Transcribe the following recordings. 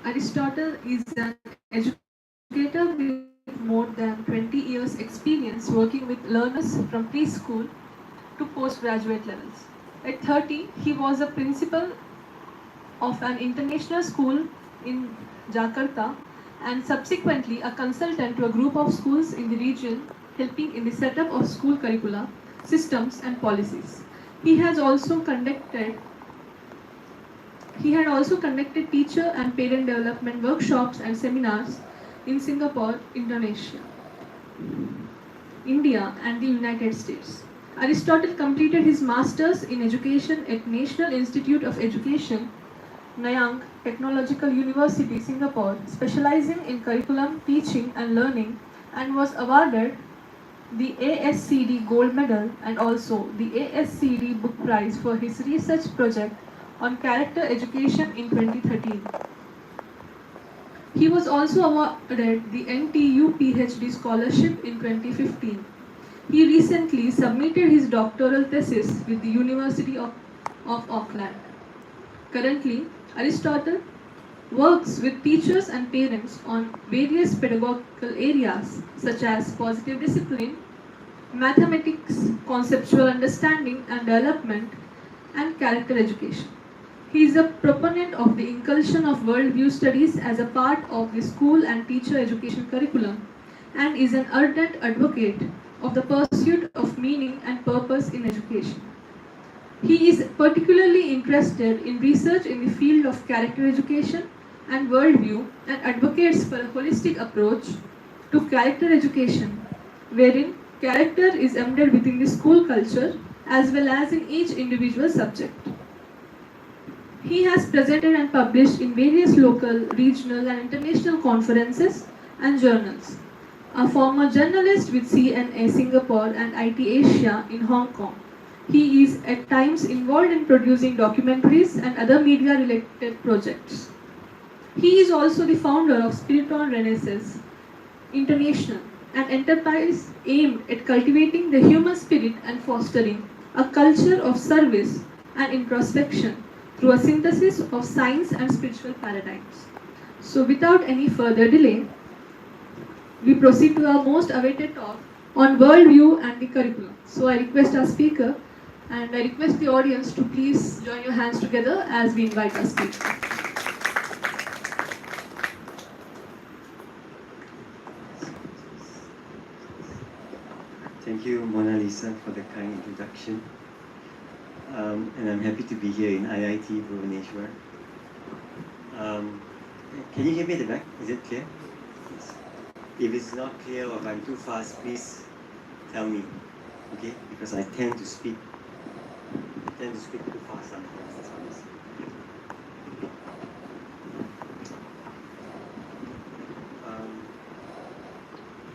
Aristotle is an educator with more than 20 years experience working with learners from preschool to postgraduate levels. At 30, he was a principal of an international school in Jakarta and subsequently a consultant to a group of schools in the region, helping in the setup of school curricula, systems, and policies. He has also conducted he had also conducted teacher and parent development workshops and seminars in Singapore, India, and the United States. Aristotle completed his master's in education at National Institute of Education, Nanyang Technological University, Singapore, specializing in curriculum, teaching, and learning, and was awarded the ASCD Gold Medal and also the ASCD Book Prize for his research project on character education in 2013. He was also awarded the NTU PhD scholarship in 2015. He recently submitted his doctoral thesis with the University of Auckland. Currently, Aristotle works with teachers and parents on various pedagogical areas such as positive discipline, mathematics, conceptual understanding and development, and character education. He is a proponent of the inclusion of worldview studies as a part of the school and teacher education curriculum and is an ardent advocate of the pursuit of meaning and purpose in education. He is particularly interested in research in the field of character education and worldview and advocates for a holistic approach to character education, wherein character is embedded within the school culture as well as in each individual subject. He has presented and published in various local, regional, and international conferences and journals. A former journalist with CNA Singapore and IT Asia in Hong Kong. He is at times involved in producing documentaries and other media-related projects. He is also the founder of Spiriton Renaissance International, an enterprise aimed at cultivating the human spirit and fostering a culture of service and introspection through a synthesis of science and spiritual paradigms. So without any further delay, we proceed to our most awaited talk on worldview and the curriculum. So I request our speaker and I request the audience to please join your hands together as we invite our speaker. Thank you, Mona Lisa, for the kind introduction. And I'm happy to be here in IIT Bhubaneswar. Can you hear me at the back? Is it clear? Yes. If it's not clear or if I'm too fast, please tell me, okay? Because I tend to speak too fast sometimes. That's what I say.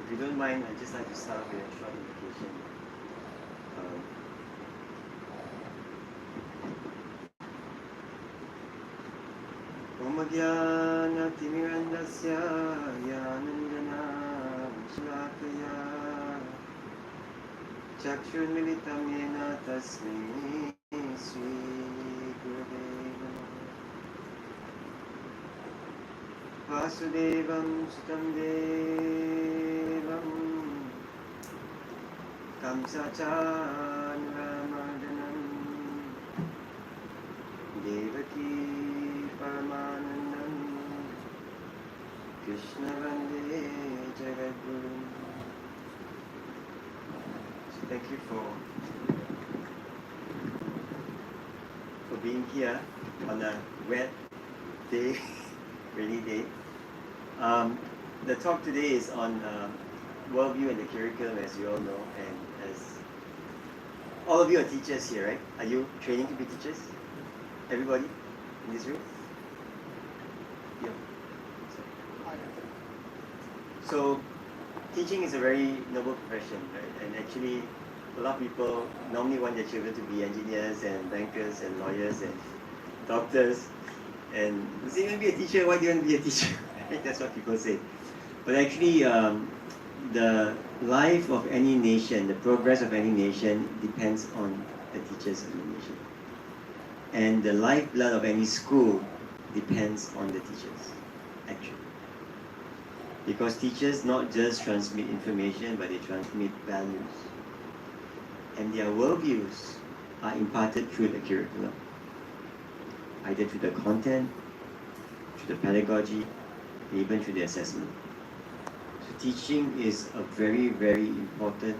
If you don't mind, I'd just like to start with a short invocation. Om Jnana Timirandasya Jnananjana Shlakaya Chakshunmilitam Yena Tasmai Sri Gurave Namah Vasudevam Sutam Devam Kamsachanuramardanam Devaki Paramanandam Krishna Vande Jagadguru. So thank you for being here on a wet day, rainy day. The talk today is on worldview and the curriculum, as you all know, and as all of you are teachers here, right? Are you training to be teachers? Everybody in this room? Yeah. So teaching is a very noble profession, right? And actually, a lot of people normally want their children to be engineers and bankers and lawyers and doctors. And you say, you want to be a teacher, why do you want to be a teacher? Right? That's what people say. But actually, the life of any nation, the progress of any nation depends on the teachers of the nation. And the lifeblood of any school depends on the teachers. actually. Because teachers not just transmit information, but they transmit values. And their worldviews are imparted through the curriculum, either through the content, through the pedagogy, and even through the assessment. So teaching is a very, very important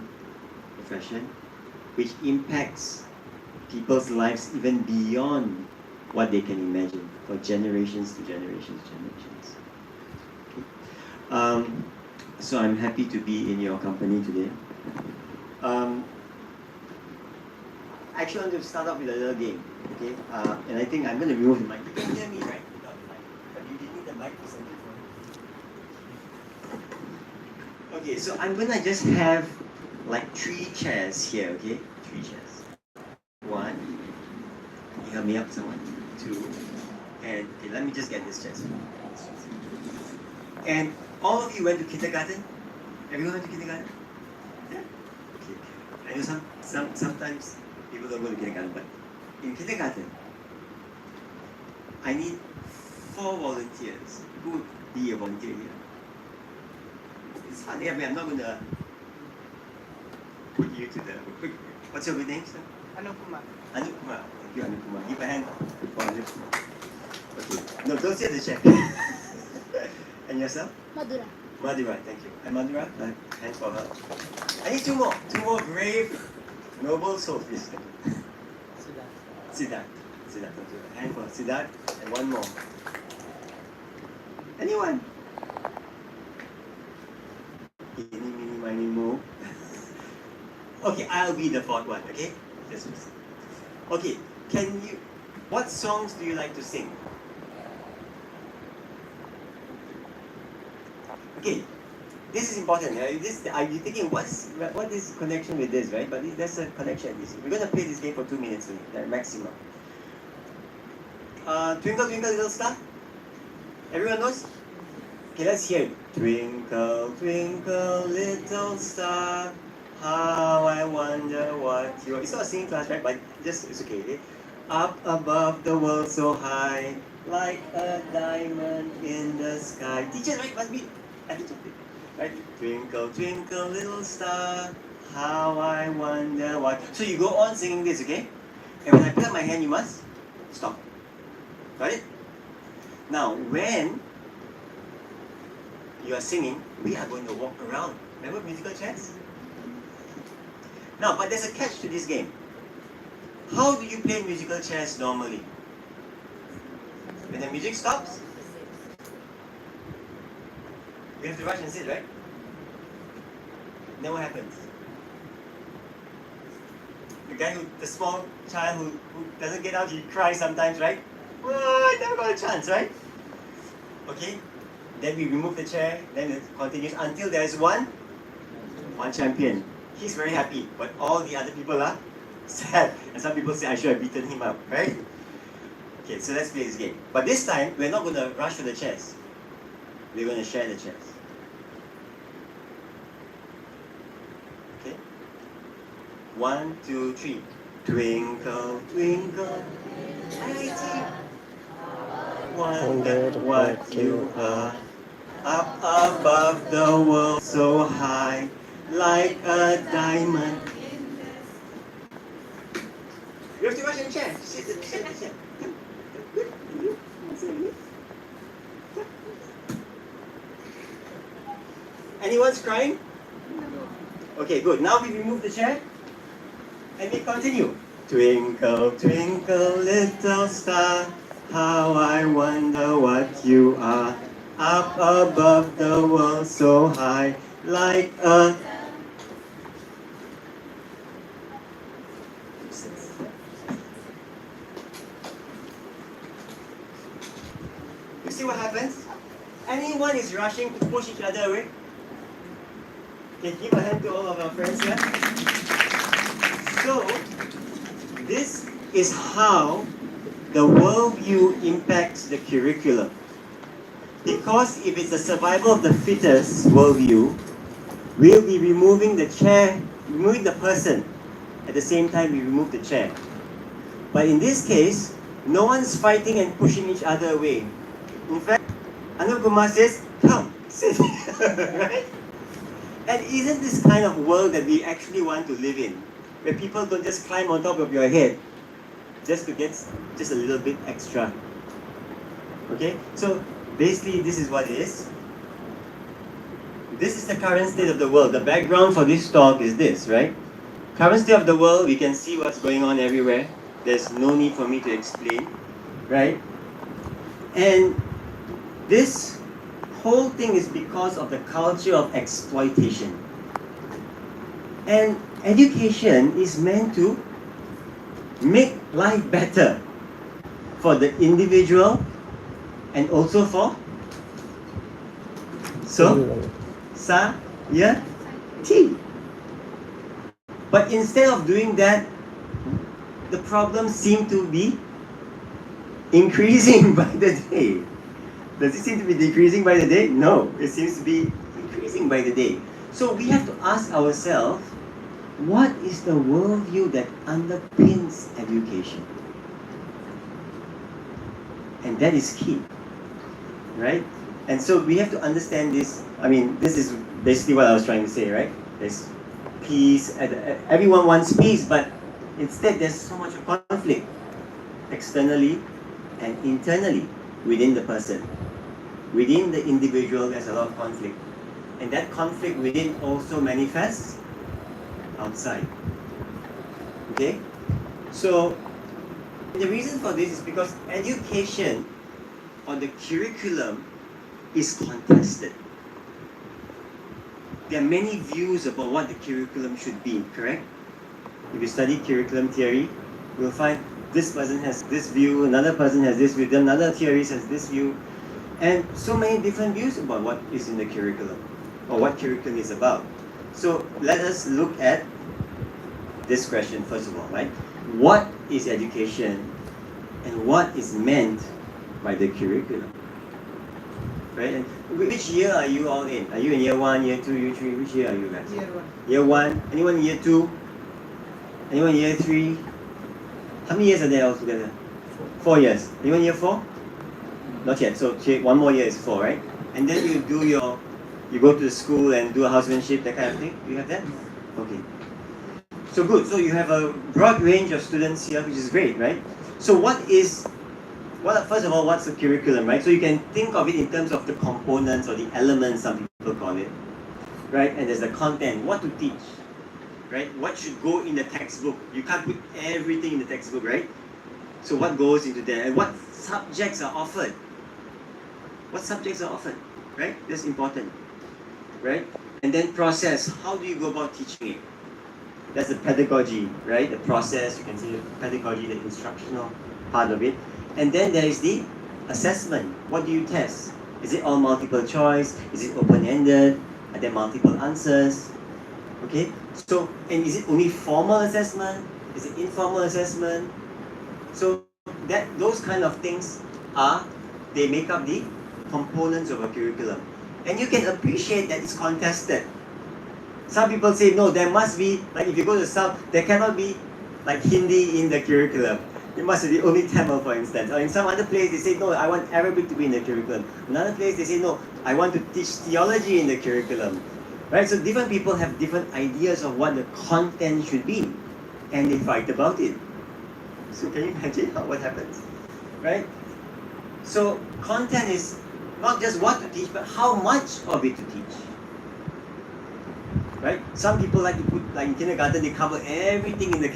profession which impacts people's lives even beyond what they can imagine for generations to generations to generations. Okay. So I'm happy to be in your company today. I actually want to start off with a little game, okay? And I think I'm going to remove the mic. You can hear me, right? Without the mic. But you need the mic for something. Okay, so I'm going to just have like 3 chairs here, okay? 3 chairs. 1, you help me up, someone. 2, and okay, let me just get this chair. And all of you went to kindergarten? Everyone went to kindergarten? Yeah? Okay. I know sometimes people don't go to kindergarten, but in kindergarten, I need 4 volunteers. Who would be a volunteer here? It's fun. Yeah, I'm not going to put you to the... What's your good name, sir? Anupuma. Anupuma. Thank you, Anupuma. Give a hand for Anupuma. Okay. No, don't sit at the chair. And yourself? Madura. Madura, thank you. And Madura, hand for her. I need 2 more. 2 more brave, noble souls. Please, thank you. Siddharth. Siddharth, thank you. Hand for Siddharth, and 1 more. Anyone? Eeny, meeny, miny, moe. Okay, I'll be the 4th one, okay? Just okay, what songs do you like to sing? Okay, this is important. Are you thinking, what is connection with this, right? But there's a connection. We're going to play this game for 2 minutes only, the maximum. Twinkle, Twinkle, Little Star? Everyone knows? Okay, let's hear it. Twinkle, twinkle, little star, how I wonder what you are. It's not a singing class, right? But it's okay. Okay? Up above the world so high, like a diamond in the sky. Teachers, right? Must be. Right? Twinkle, twinkle, little star, how I wonder what. So you go on singing this, okay? And when I put up my hand, you must stop. Got it? Now, when you are singing, we are going to walk around. Remember musical chairs? Now, but there's a catch to this game. How do you play musical chairs normally? When the music stops, we have to rush and sit, right? Then what happens? The small child who doesn't get out, he cries sometimes, right? Oh, I never got a chance, right? Okay, then we remove the chair, then it continues until there is one champion. He's very happy, but all the other people are sad. And some people say, I should have beaten him up, right? Okay, so let's play this game. But this time, we're not going to rush for the chairs. We're going to share the chairs. Okay? 1, 2, 3. Twinkle, twinkle, little, wonder what you are. Up above the world so high, like a diamond. You have to rush and chair. Sit. Anyone's crying? Okay, good. Now we remove the chair and we continue. Twinkle, twinkle, little star, how I wonder what you are. Up above the world so high, like a... You see what happens? Anyone is rushing to push each other away? Okay, give a hand to all of our friends here. So, this is how the worldview impacts the curriculum. Because if it's the survival of the fittest worldview, we'll be removing the chair, removing the person. At the same time, we remove the chair. But in this case, no one's fighting and pushing each other away. In fact, Anup Kumar says, come, sit. Right? And isn't this kind of world that we actually want to live in? Where people don't just climb on top of your head just to get just a little bit extra. Okay? So basically this is what it is. This is the current state of the world. The background for this talk is this, right? Current state of the world, we can see what's going on everywhere. There's no need for me to explain, right? And this whole thing is because of the culture of exploitation. And education is meant to make life better for the individual and also for society. But instead of doing that, the problems seem to be increasing by the day. Does it seem to be decreasing by the day? No, it seems to be increasing by the day. So we have to ask ourselves, what is the worldview that underpins education? And that is key, right? And so we have to understand this. I mean, this is basically what I was trying to say, right? There's peace, everyone wants peace, but instead there's so much conflict externally and internally within the person. Within the individual, there's a lot of conflict. And that conflict within also manifests outside. Okay? So, the reason for this is because education or the curriculum is contested. There are many views about what the curriculum should be, correct? If you study curriculum theory, you'll find this person has this view, another person has this view, another theorist has this view, and so many different views about what is in the curriculum, or what curriculum is about. So let us look at this question first of all, right? What is education and what is meant by the curriculum? Right? And which year are you all in? Are you in year 1, year 2, year 3? Which year are you guys? Year 1. Year 1? Anyone in year 2? Anyone in year 3? How many years are there altogether? 4 years. Anyone in year 4? Not yet. So one more year is 4, right? And then you go to the school and do a housemanship, that kind of thing. Do you have that? Okay. So good. So you have a broad range of students here, which is great, right? So first of all, what's the curriculum, right? So you can think of it in terms of the components or the elements, some people call it, right? And there's the content, what to teach, right? What should go in the textbook? You can't put everything in the textbook, right? So what goes into there, and what subjects are offered? What subjects are offered, right? That's important, right? And then process, how do you go about teaching it? That's the pedagogy, right? The process, you can say the pedagogy, the instructional part of it. And then there is the assessment. What do you test? Is it all multiple choice? Is it open-ended? Are there multiple answers? Okay, so, and is it only formal assessment? Is it informal assessment? So those kind of things they make up the components of a curriculum. And you can appreciate that it's contested. Some people say, no, there must be, like if you go to the South, there cannot be like Hindi in the curriculum. It must be only Tamil, for instance. Or in some other place, they say, no, I want Arabic to be in the curriculum. Another place, they say, no, I want to teach theology in the curriculum. Right? So different people have different ideas of what the content should be. And they fight about it. So can you imagine what happens? Right? So content is not just what to teach, but how much of it to teach. Right? Some people like to put, like in kindergarten, they cover everything in the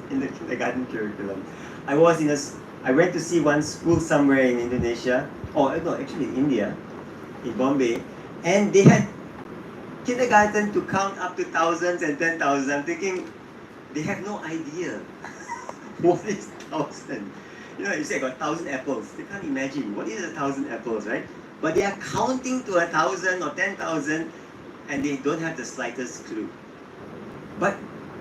kindergarten curriculum. I went to see one school somewhere in Indonesia, actually India, in Bombay, and they had kindergarten to count up to thousands and 10,000. I'm thinking, they have no idea what is 1,000. You say I got 1,000 apples. They can't imagine what is 1,000 apples, right? But they are counting to 1,000 or 10,000, and they don't have the slightest clue. But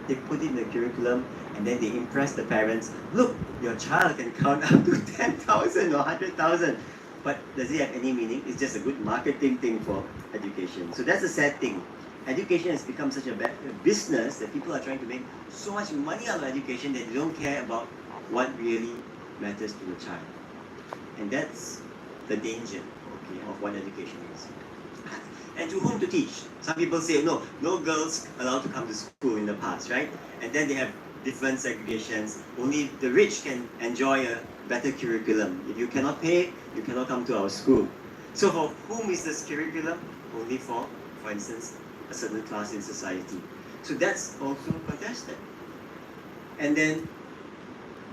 they put it in the curriculum, and then they impress the parents. Look, your child can count up to 10,000 or 100,000. But does it have any meaning? It's just a good marketing thing for education. So that's a sad thing. Education has become such a bad business that people are trying to make so much money out of education that they don't care about what really matters to the child. And that's the danger. okay, of what education is. And to whom to teach? Some people say, no girls allowed to come to school in the past, right? And then they have different segregations. Only the rich can enjoy a better curriculum. If you cannot pay, you cannot come to our school. So for whom is this curriculum? Only for instance, a certain class in society. So that's also contested. And then,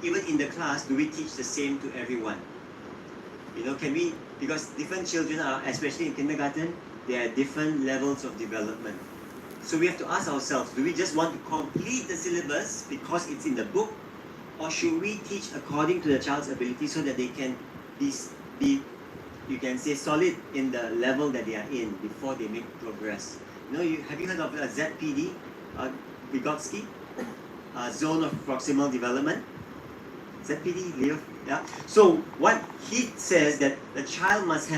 even in the class, do we teach the same to everyone? You know, can we, because different children are, especially in kindergarten, there are different levels of development. So we have to ask ourselves, do we just want to complete the syllabus because it's in the book? Or should we teach according to the child's ability so that they can be you can say, solid in the level that they are in before they make progress? You know, have you heard of ZPD, Vygotsky? Zone of Proximal Development? ZPD, Leo? Yeah. So what he says that the child must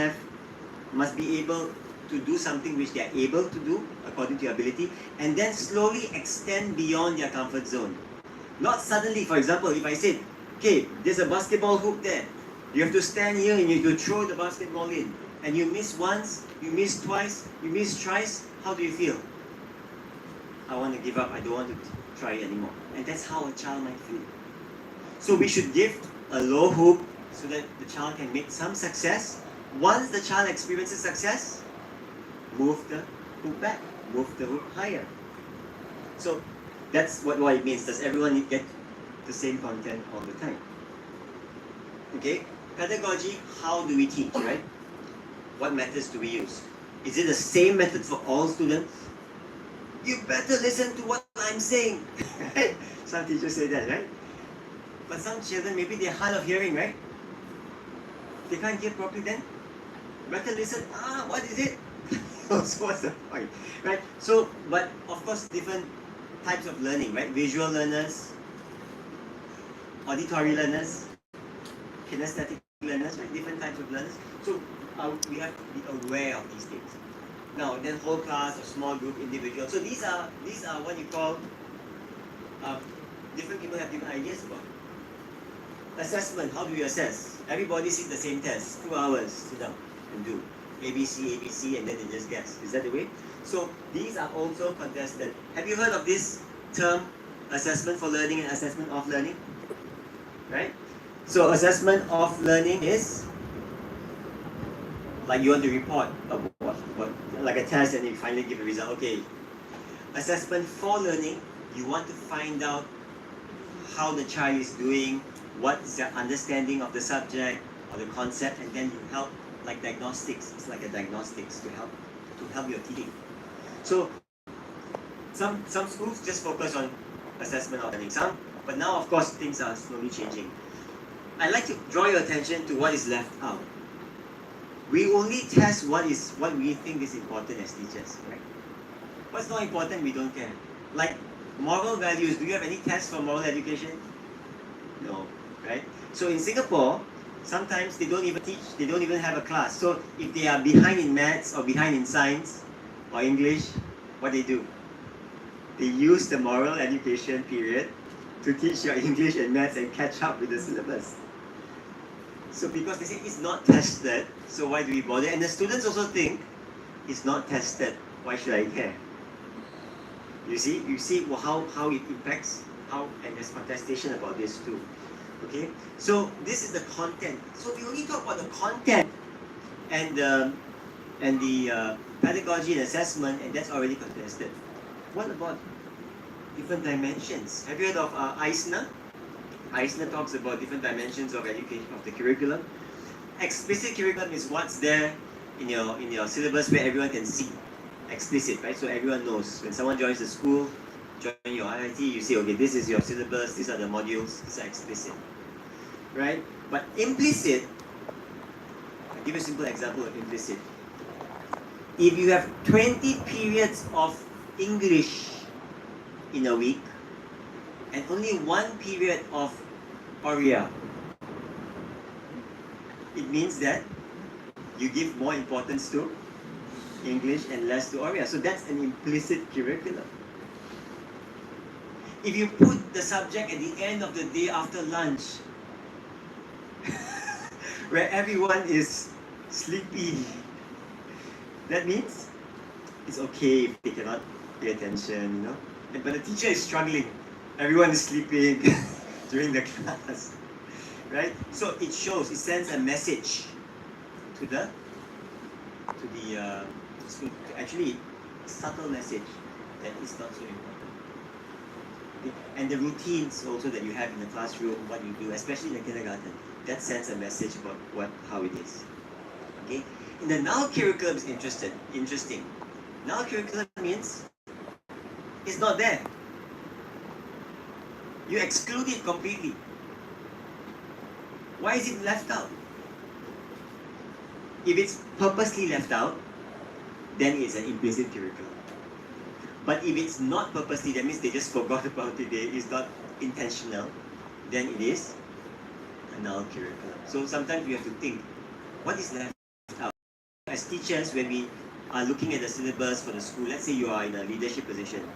be able to do something which they are able to do according to your ability, and then slowly extend beyond their comfort zone. Not suddenly. For example, if I said, okay, there's a basketball hoop there, you have to stand here and you have to throw the basketball in, and you miss once, you miss twice, you miss thrice, how do you feel? I want to give up, I don't want to try anymore. And that's how a child might feel. So we should give a low hoop so that the child can make some success. Once the child experiences success, move the hoop back, move the hoop higher. So that's what it means. Does everyone get the same content all the time? Okay, pedagogy, how do we teach, right? What methods do we use? Is it the same method for all students? You better listen to what I'm saying. Right? Some teachers say that, right? But some children, maybe they're hard of hearing, right? They can't hear properly then. Better listen. What is it? So what's the point, right? So, but of course, different types of learning, right? Visual learners, auditory learners, kinesthetic learners, right? Different types of learners. So we have to be aware of these things. Now, then whole class or small group, individual. So these are what you call different people have different ideas about. Assessment, how do you assess? Everybody sees the same test, 2 hours, sit down and do. ABC, and then they just guess. Is that the way? So these are also contested. Have you heard of this term, assessment for learning and assessment of learning? Right? So assessment of learning is like you want to report what like a test and you finally give a result. Okay. Assessment for learning, you want to find out how the child is doing, what is their understanding of the subject or the concept, and then you help, like diagnostics. It's like a diagnostics to help your teaching. So some schools just focus on assessment of learning. But now of course things are slowly changing. I'd like to draw your attention to what is left out. We only test what we think is important as teachers, right? What's not important, we don't care. Like moral values, do you have any tests for moral education? No, right? So in Singapore, sometimes they don't even teach, they don't even have a class. So if they are behind in maths or behind in science or English, what they do? They use the moral education period to teach your English and maths and catch up with the syllabus. So because they say it's not tested, so why do we bother? And the students also think it's not tested, why should I care? You see how it impacts, and there's contestation about this too. Okay, so this is the content. So we only talk about the content and the pedagogy and assessment, and that's already contested. What about different dimensions? Have you heard of Eisner? Eisner talks about different dimensions of education, of the curriculum. Explicit curriculum is what's there in your syllabus where everyone can see. Explicit, right? So everyone knows. When someone joins the school, join your IIT, you say, okay, this is your syllabus, these are the modules, these are explicit. Right? But implicit, I'll give you a simple example of implicit. If you have 20 periods of English in a week, and only 1 period of Oriya, it means that you give more importance to English and less to Oriya. So that's an implicit curriculum. If you put the subject at the end of the day after lunch, where everyone is sleepy. That means it's okay if they cannot pay attention, you know. But the teacher is struggling. Everyone is sleeping during the class, right? So it shows, it sends a message to the student. Actually, a subtle message that is not so important. Okay? And the routines also that you have in the classroom, what you do, especially in the kindergarten, that sends a message about how it is. Okay? In the now curriculum is interesting. Now curriculum means it's not there. You exclude it completely. Why is it left out? If it's purposely left out, then it's an implicit curriculum. But if it's not purposely, that means they just forgot about it, it's not intentional, then it is a null curriculum. So sometimes we have to think, what is left out? As teachers, when we are looking at the syllabus for the school, let's say you are in a leadership position,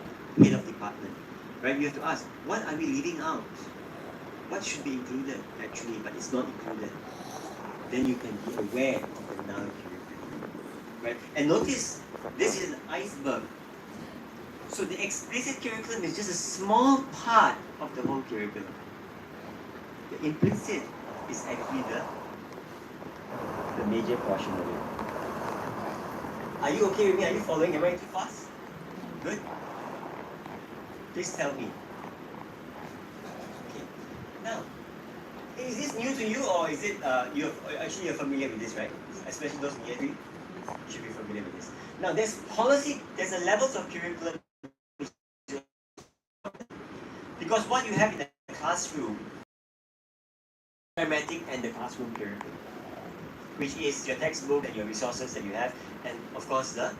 head of department, right? We have to ask, what are we leaving out? What should be included actually, but it's not included? Then you can be aware of the null curriculum, right? And notice, this is an iceberg. So the explicit curriculum is just a small part of the whole curriculum. The implicit is actually the major portion of it. Are you okay with me? Are you following? Am I too fast? Good? Please tell me. Okay. Now, is this new to you, or is it you're familiar with this, right? Especially those in year 3, you should be familiar with this. Now, there's a levels of curriculum, because what you have in the classroom, pragmatic and the classroom curriculum, which is your textbook and your resources that you have, and of course the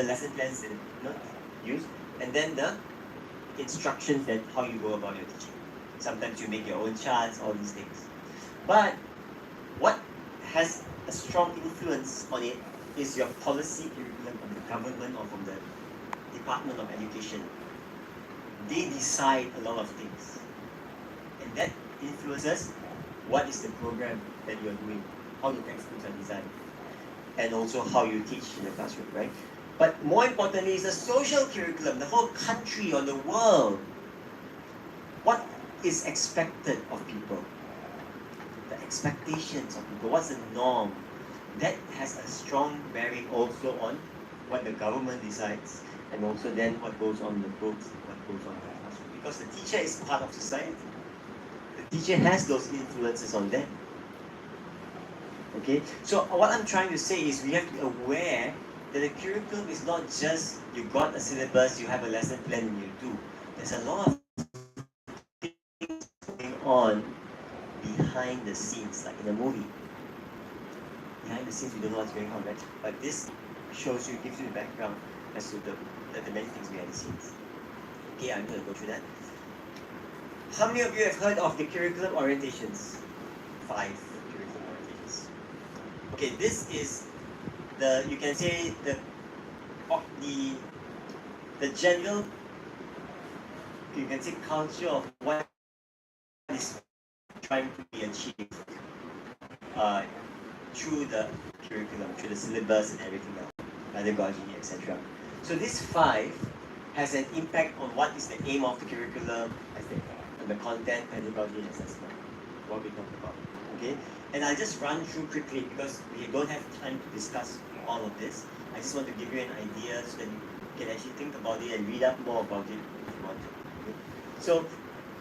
lesson plans that you use, and then the instructions that how you go about your teaching. Sometimes you make your own charts, all these things. But what has a strong influence on it is your policy curriculum from the government or from the Department of Education. They decide a lot of things, and that influences what is the program that you are doing, how the textbooks are designed, and also how you teach in the classroom, right? But more importantly is the social curriculum, the whole country or the world. What is expected of people? The expectations of people, what's the norm? That has a strong bearing also on what the government decides, and also then what goes on in the books, what goes on in the classroom. Because the teacher is part of society. The teacher has those influences on them. Okay, so what I'm trying to say is we have to be aware that the curriculum is not just you got a syllabus, you have a lesson plan, and you do. There's a lot of things going on behind the scenes, like in a movie. Behind the scenes, we don't know what's going on, right? But this shows you, gives you the background as to the many things behind the scenes. Okay, I'm going to go through that. How many of you have heard of the curriculum orientations? 5 curriculum orientations. Okay, this is you can say the general, you can say culture of what is trying to be achieved through the curriculum, through the syllabus and everything else, pedagogy, etc. So this 5 has an impact on what is the aim of the curriculum, and the content, pedagogy, and assessment, what we talked about. Okay, and I'll just run through quickly because we don't have time to discuss all of this. I just want to give you an idea so that you can actually think about it and read up more about it if you want to. Okay? So,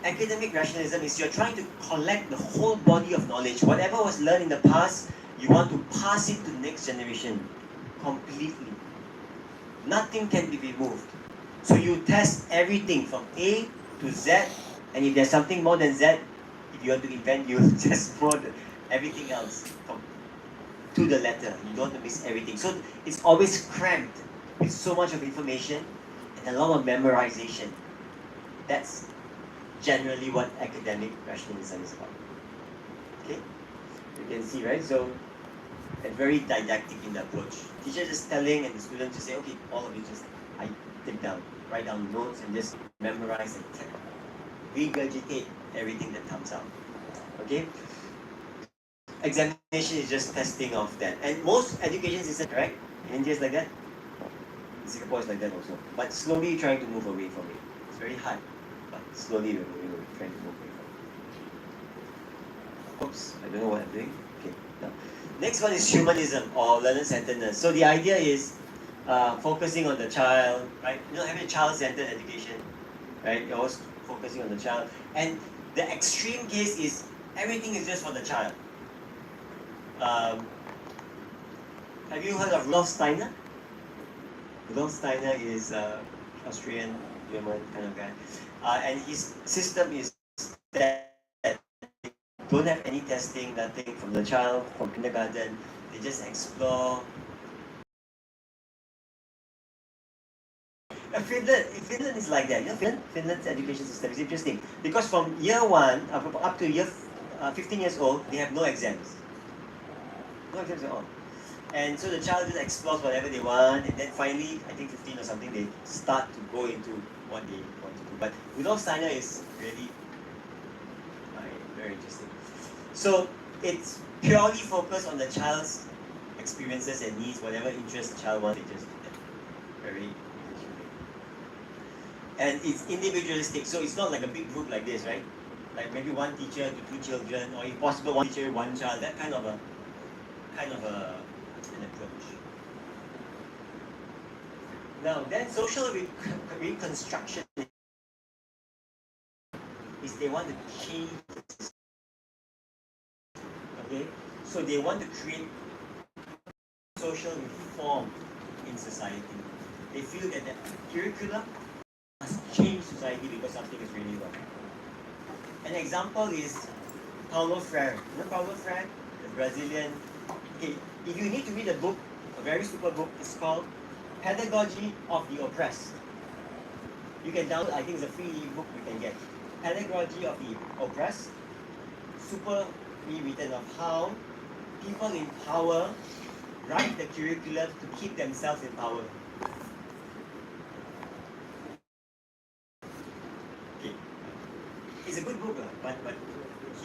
academic rationalism is you're trying to collect the whole body of knowledge. Whatever was learned in the past, you want to pass it to the next generation completely. Nothing can be removed. So you test everything from A to Z, and if there's something more than Z, if you want to invent, you test more than everything else to the letter. You don't want to miss everything. So it's always cramped with so much of information and a lot of memorization. That's generally what academic rationalism is about. Okay? You can see, right? So, a very didactic in the approach. Teacher just telling and the student just say, okay, all of you just write down notes and just memorize and regurgitate everything that comes out. Okay? examination is just testing of that. And most education systems, correct? In India is like that. In Singapore is like that also. But slowly trying to move away from it. It's very hard, but slowly we're moving away, trying to move away from it. Oops, I don't know what I'm doing. Okay, now. Next one is humanism or learner-centeredness. So the idea is focusing on the child, right? You know, having a child-centered education, right? You're always focusing on the child. And the extreme case is everything is just for the child. Have you heard of Rudolf Steiner? Rudolf Steiner is Austrian, German kind of guy. And his system is that don't have any testing, nothing from the child, from kindergarten. They just explore. Finland is like that. You know, Finland's education system is interesting because from year 1 up to year 15 years old, they have no exams. No exams at all. And so the child just explores whatever they want, and then finally, I think 15 or something, they start to go into what they want to do. But Rudolf Steiner is really very interesting. So it's purely focused on the child's experiences and needs, whatever interest the child wants, they just do that. Very individual. And it's individualistic, so it's not like a big group like this, right? Like maybe one teacher to 2 children, or if possible, one teacher, one child, that kind of an approach. Now, then social reconstruction is they want to change the system. Okay? So they want to create social reform in society. They feel that the curriculum must change society because something is really wrong. An example is Paulo Freire. You know Paulo Freire? The Brazilian. Okay, if you need to read a book, a very super book, it's called Pedagogy of the Oppressed. You can download, I think it's a free book you can get. Pedagogy of the Oppressed, super rewritten of how people in power write the curriculum to keep themselves in power. Okay. It's a good book, but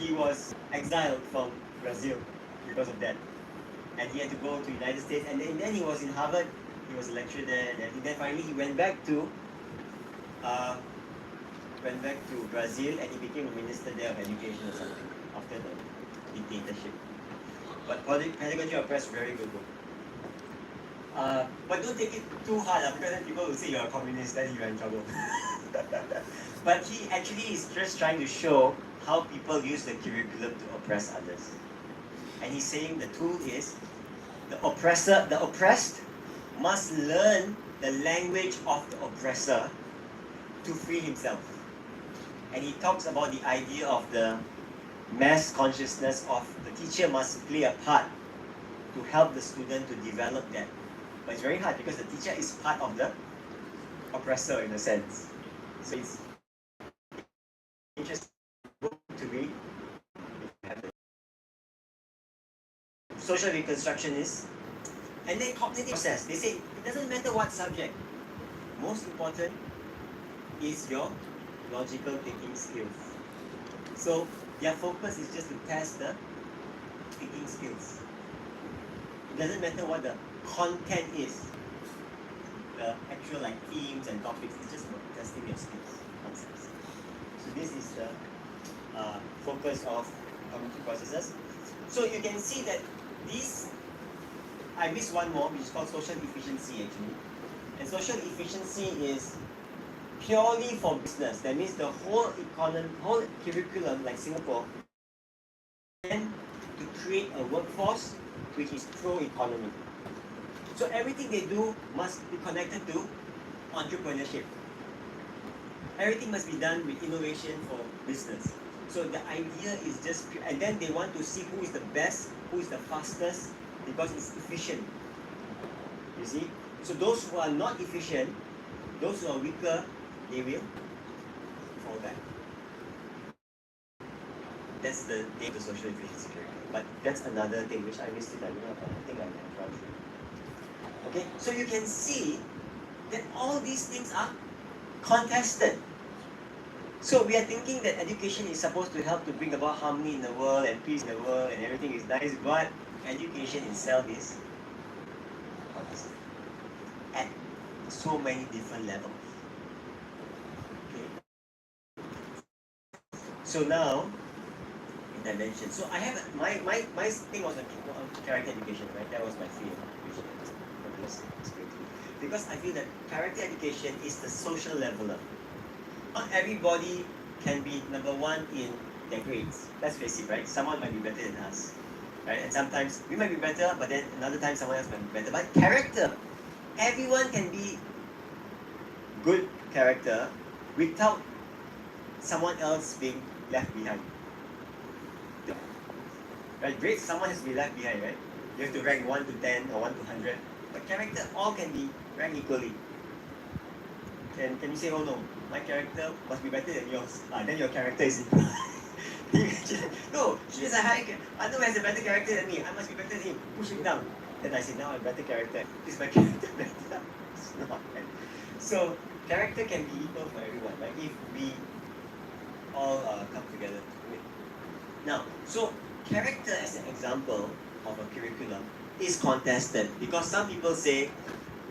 he was exiled from Brazil because of that. And he had to go to the United States, and then he was in Harvard, he was a lecturer there, and then finally he went back to Brazil, and he became a minister there of education or something after the dictatorship. But Pedagogy of Oppressed, very good book. But don't take it too hard, because then people will say you're a communist, then you're in trouble. But he actually is just trying to show how people use the curriculum to oppress others. And he's saying the tool is the oppressed must learn the language of the oppressor to free himself. And he talks about the idea of the mass consciousness of the teacher must play a part to help the student to develop that. But it's very hard because the teacher is part of the oppressor in a sense. So it's interesting book to read. Social reconstructionist, and then cognitive process. They say it doesn't matter what subject. Most important is your logical thinking skills. So their focus is just to test the thinking skills. It doesn't matter what the content is, the actual like themes and topics. It's just about testing your skills, concepts. So this is the focus of cognitive processes. So you can see that these, I missed one more, which is called social efficiency actually. And social efficiency is purely for business. That means the whole curriculum, like Singapore, and to create a workforce which is pro-economy. So everything they do must be connected to entrepreneurship. Everything must be done with innovation for business. So the idea is just, and then they want to see who is the best, who is the fastest, because it's efficient. You see? So those who are not efficient, those who are weaker, they will fall back. That's the name of the social efficiency curriculum. But that's another thing which I missed it. I don't know, I think I can run through. Okay, so you can see that all these things are contested. So we are thinking that education is supposed to help to bring about harmony in the world and peace in the world and everything is nice, but education itself is at so many different levels. Okay. So now, in dimension. So I have my thing was on character education, right? That was my field. Because I feel that character education is the social leveler. Not everybody can be number one in their grades. Let's face it, right? Someone might be better than us, right? And sometimes we might be better, but then another time someone else might be better. But character, everyone can be good character without someone else being left behind. Right? Grades, someone has to be left behind, right? You have to rank 1 to 10 or 1 to 100. But character, all can be ranked equally. Can you say, oh no, my character must be better than yours? Then your character is no, she is a high Anu has a better character than me. I must be better than him. Push him down. Then I say, now I'm better character. Is my character better? It's not. Right? So character can be equal for everyone, right? If we all come together. Now, so character as an example of a curriculum is contested because some people say,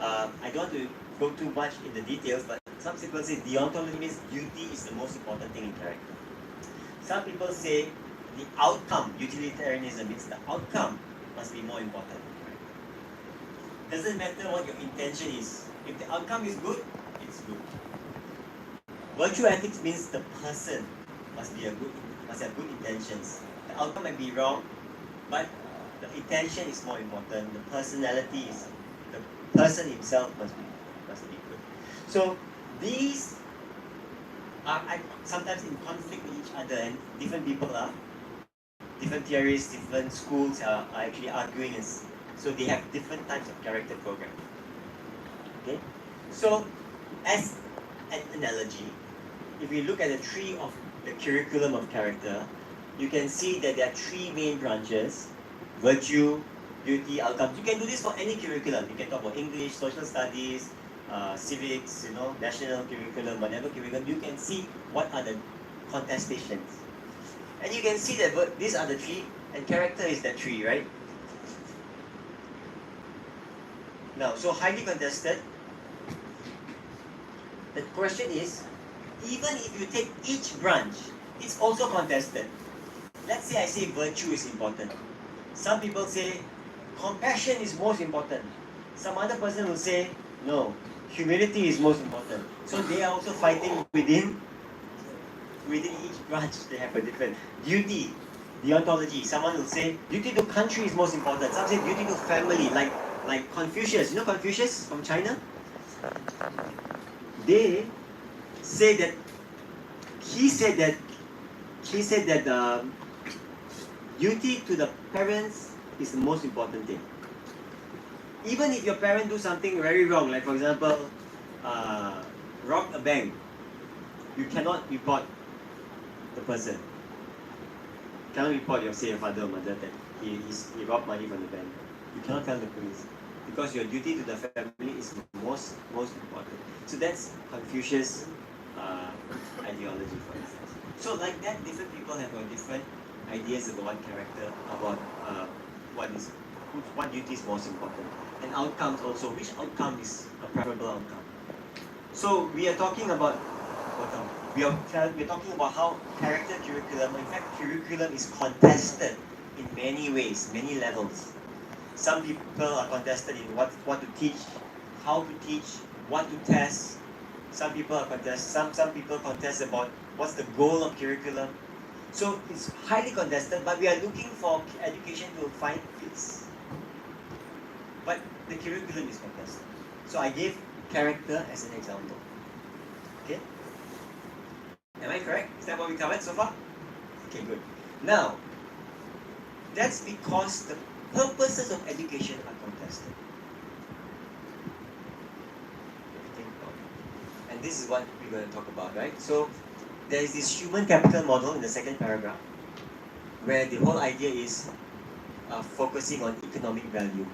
I don't want to go too much in the details, but some people say deontology means duty is the most important thing in character. Some people say the outcome, utilitarianism means the outcome must be more important. Doesn't matter what your intention is. If the outcome is good, it's good. Virtue ethics means the person must have good intentions. The outcome might be wrong, but the intention is more important. The personality is the person himself must be good. So these are sometimes in conflict with each other, and different people are different theories, different schools are actually arguing, and so they have different types of character program. Okay, so as an analogy, if we look at the tree of the curriculum of character, you can see that there are three main branches: virtue, duty, outcomes. You can do this for any curriculum. You can talk about English, social studies, civics, national curriculum, whatever curriculum. You can see what are the contestations, and you can see that these are the three, and character is that tree, right? Now, so highly contested. The question is, even if you take each branch, it's also contested. Let's say I say virtue is important. Some people say compassion is most important. Some other person will say, no, humility is most important. So they are also fighting within each branch. They have a different duty, deontology. Someone will say duty to country is most important. Some say duty to family, like Confucius. You know Confucius from China? They say that he said that duty to the parents is the most important thing. Even if your parent do something very wrong, like for example, rob a bank, you cannot report the person. You cannot report your father or mother that he robbed money from the bank. You cannot tell the police because your duty to the family is most important. So that's Confucius ideology, for instance. So like that, different people have different ideas about character, about what duty is most important, and outcomes also. Which outcome is a preferable outcome? So we are talking about we're talking about how character curriculum. In fact, curriculum is contested in many ways, many levels. Some people are contested in what to teach, how to teach, what to test. Some people some people contest about what's the goal of curriculum. So it's highly contested, but we are looking for education to find peace. But the curriculum is contested. So I gave character as an example. Okay? Am I correct? Is that what we covered so far? Okay, good. Now, that's because the purposes of education are contested. And this is what we're going to talk about, right? So there is this human capital model in the second paragraph, where the whole idea is focusing on economic value.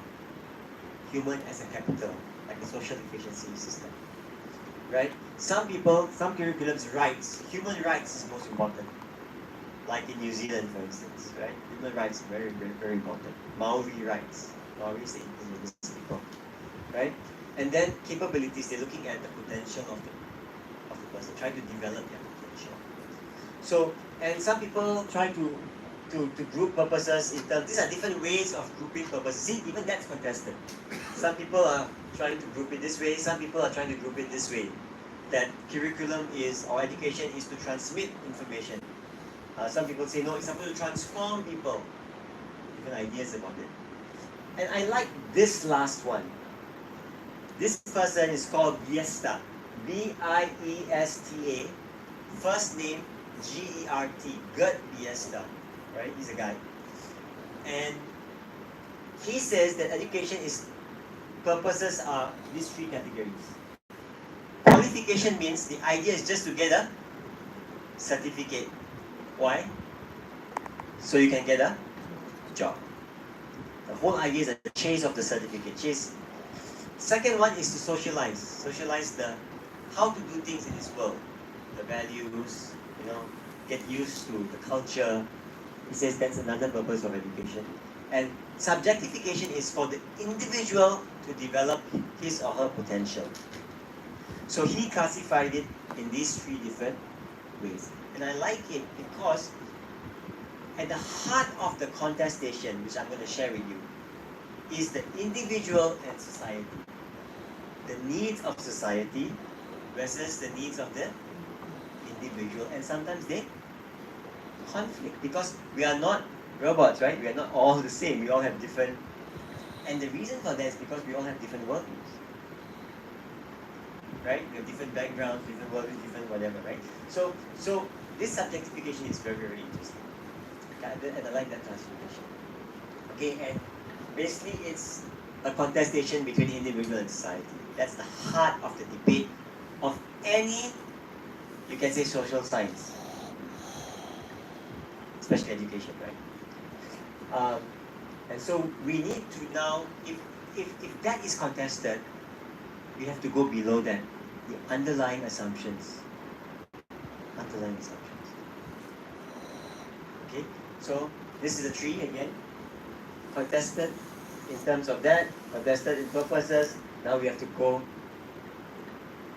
Human as a capital, like a social efficiency system. right? Some people, some curriculums rights, human rights is most important. Like in New Zealand, for instance, right? Human rights is very, very, very important. Maori rights. Maoris, the indigenous people, right? And then capabilities, they're looking at the potential of the person, trying to develop their potential. So, and some people try to group purposes in terms, these are different ways of grouping purposes. See, even that's contested. Some people are trying to group it this way, some people are trying to group it this way. That curriculum is, or education is to transmit information. Some people say, no, it's supposed to transform people. Different ideas about it. And I like this last one. This person is called Biesta. B-I-E-S-T-A. First name, G-E-R-T. Gert Biesta. Right? He's a guy. And he says that education is, purposes are these three categories. Qualification means the idea is just to get a certificate. Why? So you can get a job. The whole idea is a chase of the certificate. Chase. Second one is to socialize. Socialize the how to do things in this world. The values, get used to the culture. He says that's another purpose of education. And subjectification is for the individual to develop his or her potential. So he classified it in these three different ways. And I like it because at the heart of the contestation, which I'm going to share with you, is the individual and society. The needs of society versus the needs of the individual. And sometimes they conflict because we are not robots, right? We are not all the same. We all have different... And the reason for that is because we all have different worldviews. Right? We have different backgrounds, different worldviews, different whatever, right? So this subjectification is very, very interesting. And I like that classification. Okay, and basically it's a contestation between individual and society. That's the heart of the debate of any, you can say, social science, especially education, right? And so we need to now, if that is contested, we have to go below that, the underlying assumptions. Underlying assumptions. Okay, so this is a tree again, contested in terms of that, contested in purposes. Now we have to go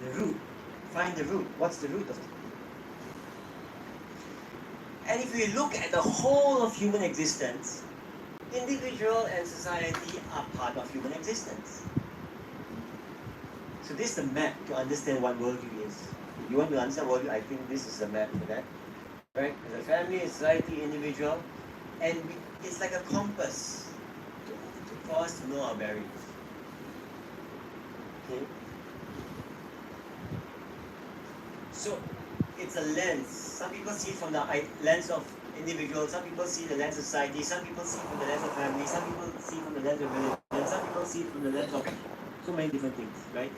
the root, find the root. What's the root of it? And if we look at the whole of human existence, individual and society are part of human existence. So this is the map to understand what worldview is. If you want to understand worldview, I think this is the map for that. Right? There's a family, society, individual, and it's like a compass for us to know our bearings. Okay? So it's a lens. Some people see it from the lens of individual, some people see the lens of society, some people see it from the lens of family, some people see it from the lens of religion, some people see it from the lens of so many different things, right?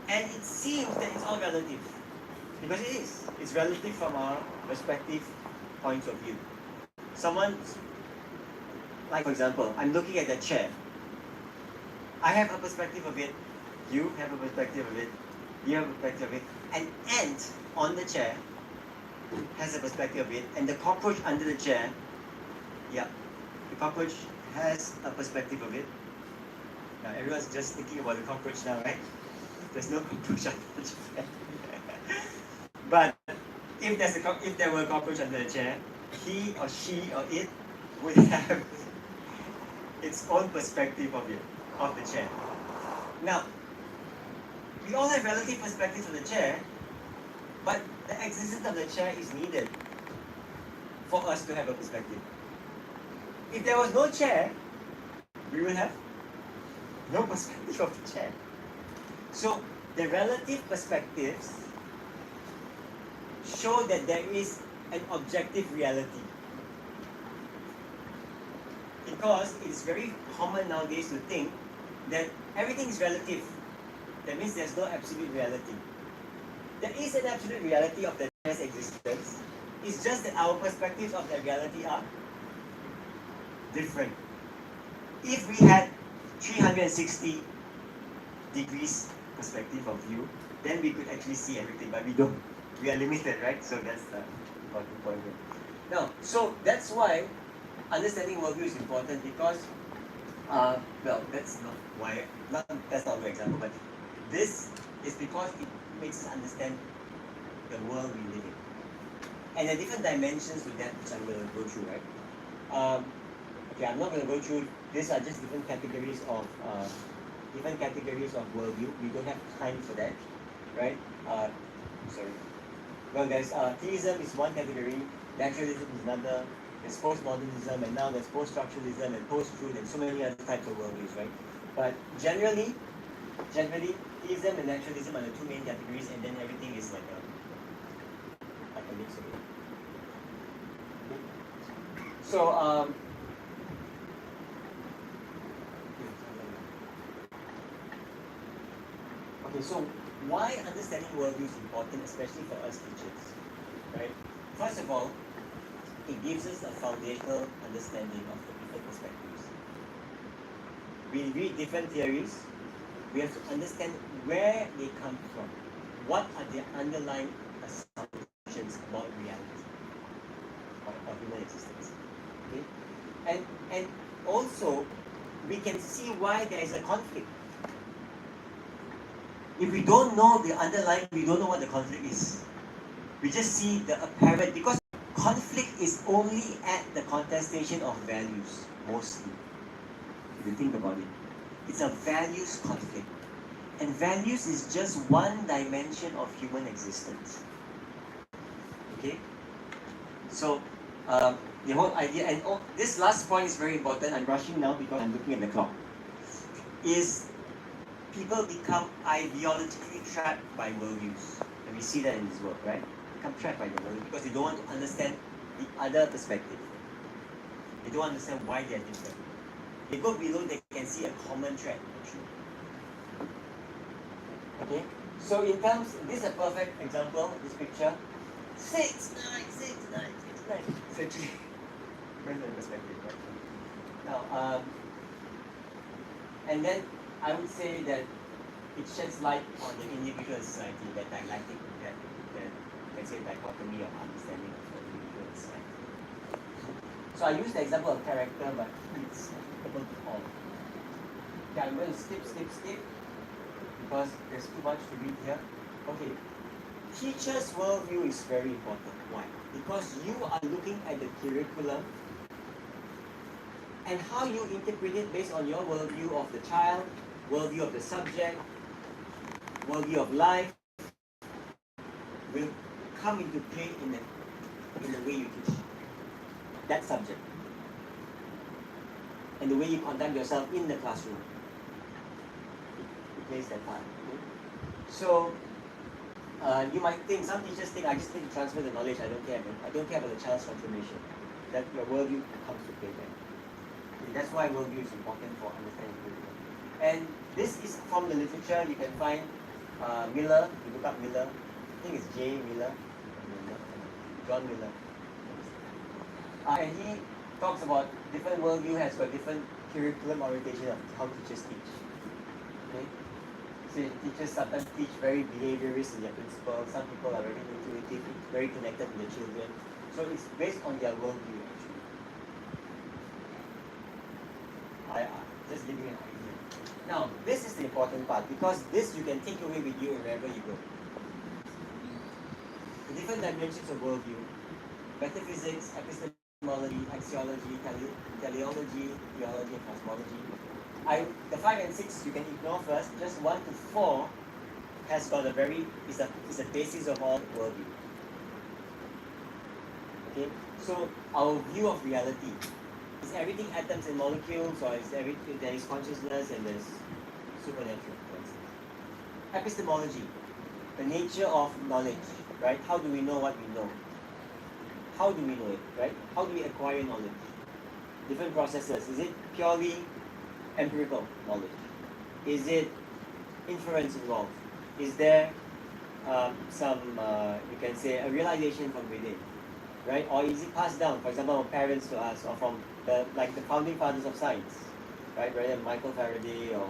And it seems that it's all relative. Because it is. It's relative from our respective points of view. Someone, like for example, I'm looking at the chair. I have a perspective of it. You have a perspective of it. You have a perspective of it. An ant on the chair has a perspective of it. And the cockroach under the chair, yeah, the cockroach has a perspective of it. Now everyone's just thinking about the cockroach now, right? There's no cockroach under the chair. But if there were a cockroach under the chair, he or she or it would have its own perspective of the chair. Now, we all have relative perspectives of the chair, but the existence of the chair is needed for us to have a perspective. If there was no chair, we would have no perspective of the chair. So the relative perspectives show that there is an objective reality. Because it is very common nowadays to think that everything is relative. That means there's no absolute reality. There is an absolute reality of the chair's existence. It's just that our perspectives of that reality are different. If we had 360 degrees perspective of view, then we could actually see everything, but we don't. We are limited, right? So that's the important point here. Now, so that's why understanding worldview is important because, well, that's not why, that's not a good example, but this is because it makes us understand the world we live in. And there are different dimensions to that which I'm going to go through, right? Okay, I'm not going to go through, these are just different categories of worldview. We don't have time for that, right? Sorry. Well, there's theism is one category, naturalism is another, there's postmodernism, and now there's post-structuralism and post-truth and so many other types of worldviews, right? But generally, theism and naturalism are the two main categories, and then everything is like a mix of it. So, okay, so why understanding worldview is important, especially for us teachers, right? First of all, it gives us a foundational understanding of the different perspectives. We read different theories, we have to understand where they come from. What are their underlying assumptions about reality, of human existence? Okay? And also, we can see why there is a conflict. If we don't know the underlying, we don't know what the conflict is. We just see the apparent, because conflict is only at the contestation of values, mostly. If you think about it. It's a values conflict. And values is just one dimension of human existence. Okay? So, the whole idea, and this last point is very important, I'm rushing now because I'm looking at the clock, is people become ideologically trapped by worldviews. And we see that in this work, right? Become trapped by the worldview because they don't want to understand the other perspective. They don't understand why they are different. They go below, they can see a common thread. Okay? So in terms, this is a perfect example, this picture. 6, 9, 6, 9, 6, 9. It's actually different perspective, right? Now, and then I would say that it sheds light on the individual and society, that dialectic, that let's say dichotomy of understanding of the individual and society. So I use the example of character, but it's applicable to all. Okay, I'm going to skip, because there's too much to read here. Okay, teacher's worldview is very important. Why? Because you are looking at the curriculum and how you interpret it based on your worldview of the child, worldview of the subject, worldview of life will come into play in the way you teach that subject and the way you conduct yourself in the classroom. It plays that part. Okay? So you might think, some teachers think, I just need to transfer the knowledge, I don't care. I don't care about the child's transformation. That your worldview comes to play there. Okay, that's why worldview is important for understanding curriculum. And this is from the literature. You can find Miller, you look up Miller, I think it's J. Miller, John Miller. And he talks about different worldview has got different curriculum orientation of how teachers teach. Okay? So teachers sometimes teach very behaviorist in their principles. Some people are very intuitive, very connected to their children. So it's based on their worldview actually. I just giving an idea. Now, this is the important part because this you can take away with you wherever you go. The different dimensions of worldview: metaphysics, epistemology, axiology, teleology, theology, and cosmology. The 5 and 6 you can ignore first. Just 1 to 4 has got is a basis of all worldview. Okay, so our view of reality. Is everything atoms and molecules, or is there is consciousness and there's supernatural? Epistemology, the nature of knowledge, right? How do we know what we know? How do we know it, right? How do we acquire knowledge? Different processes. Is it purely empirical knowledge? Is it inference involved? Is there some, you can say, a realization from within? Right? Or is it passed down, for example, from parents to us, or from the founding fathers of science, right? Whether Michael Faraday or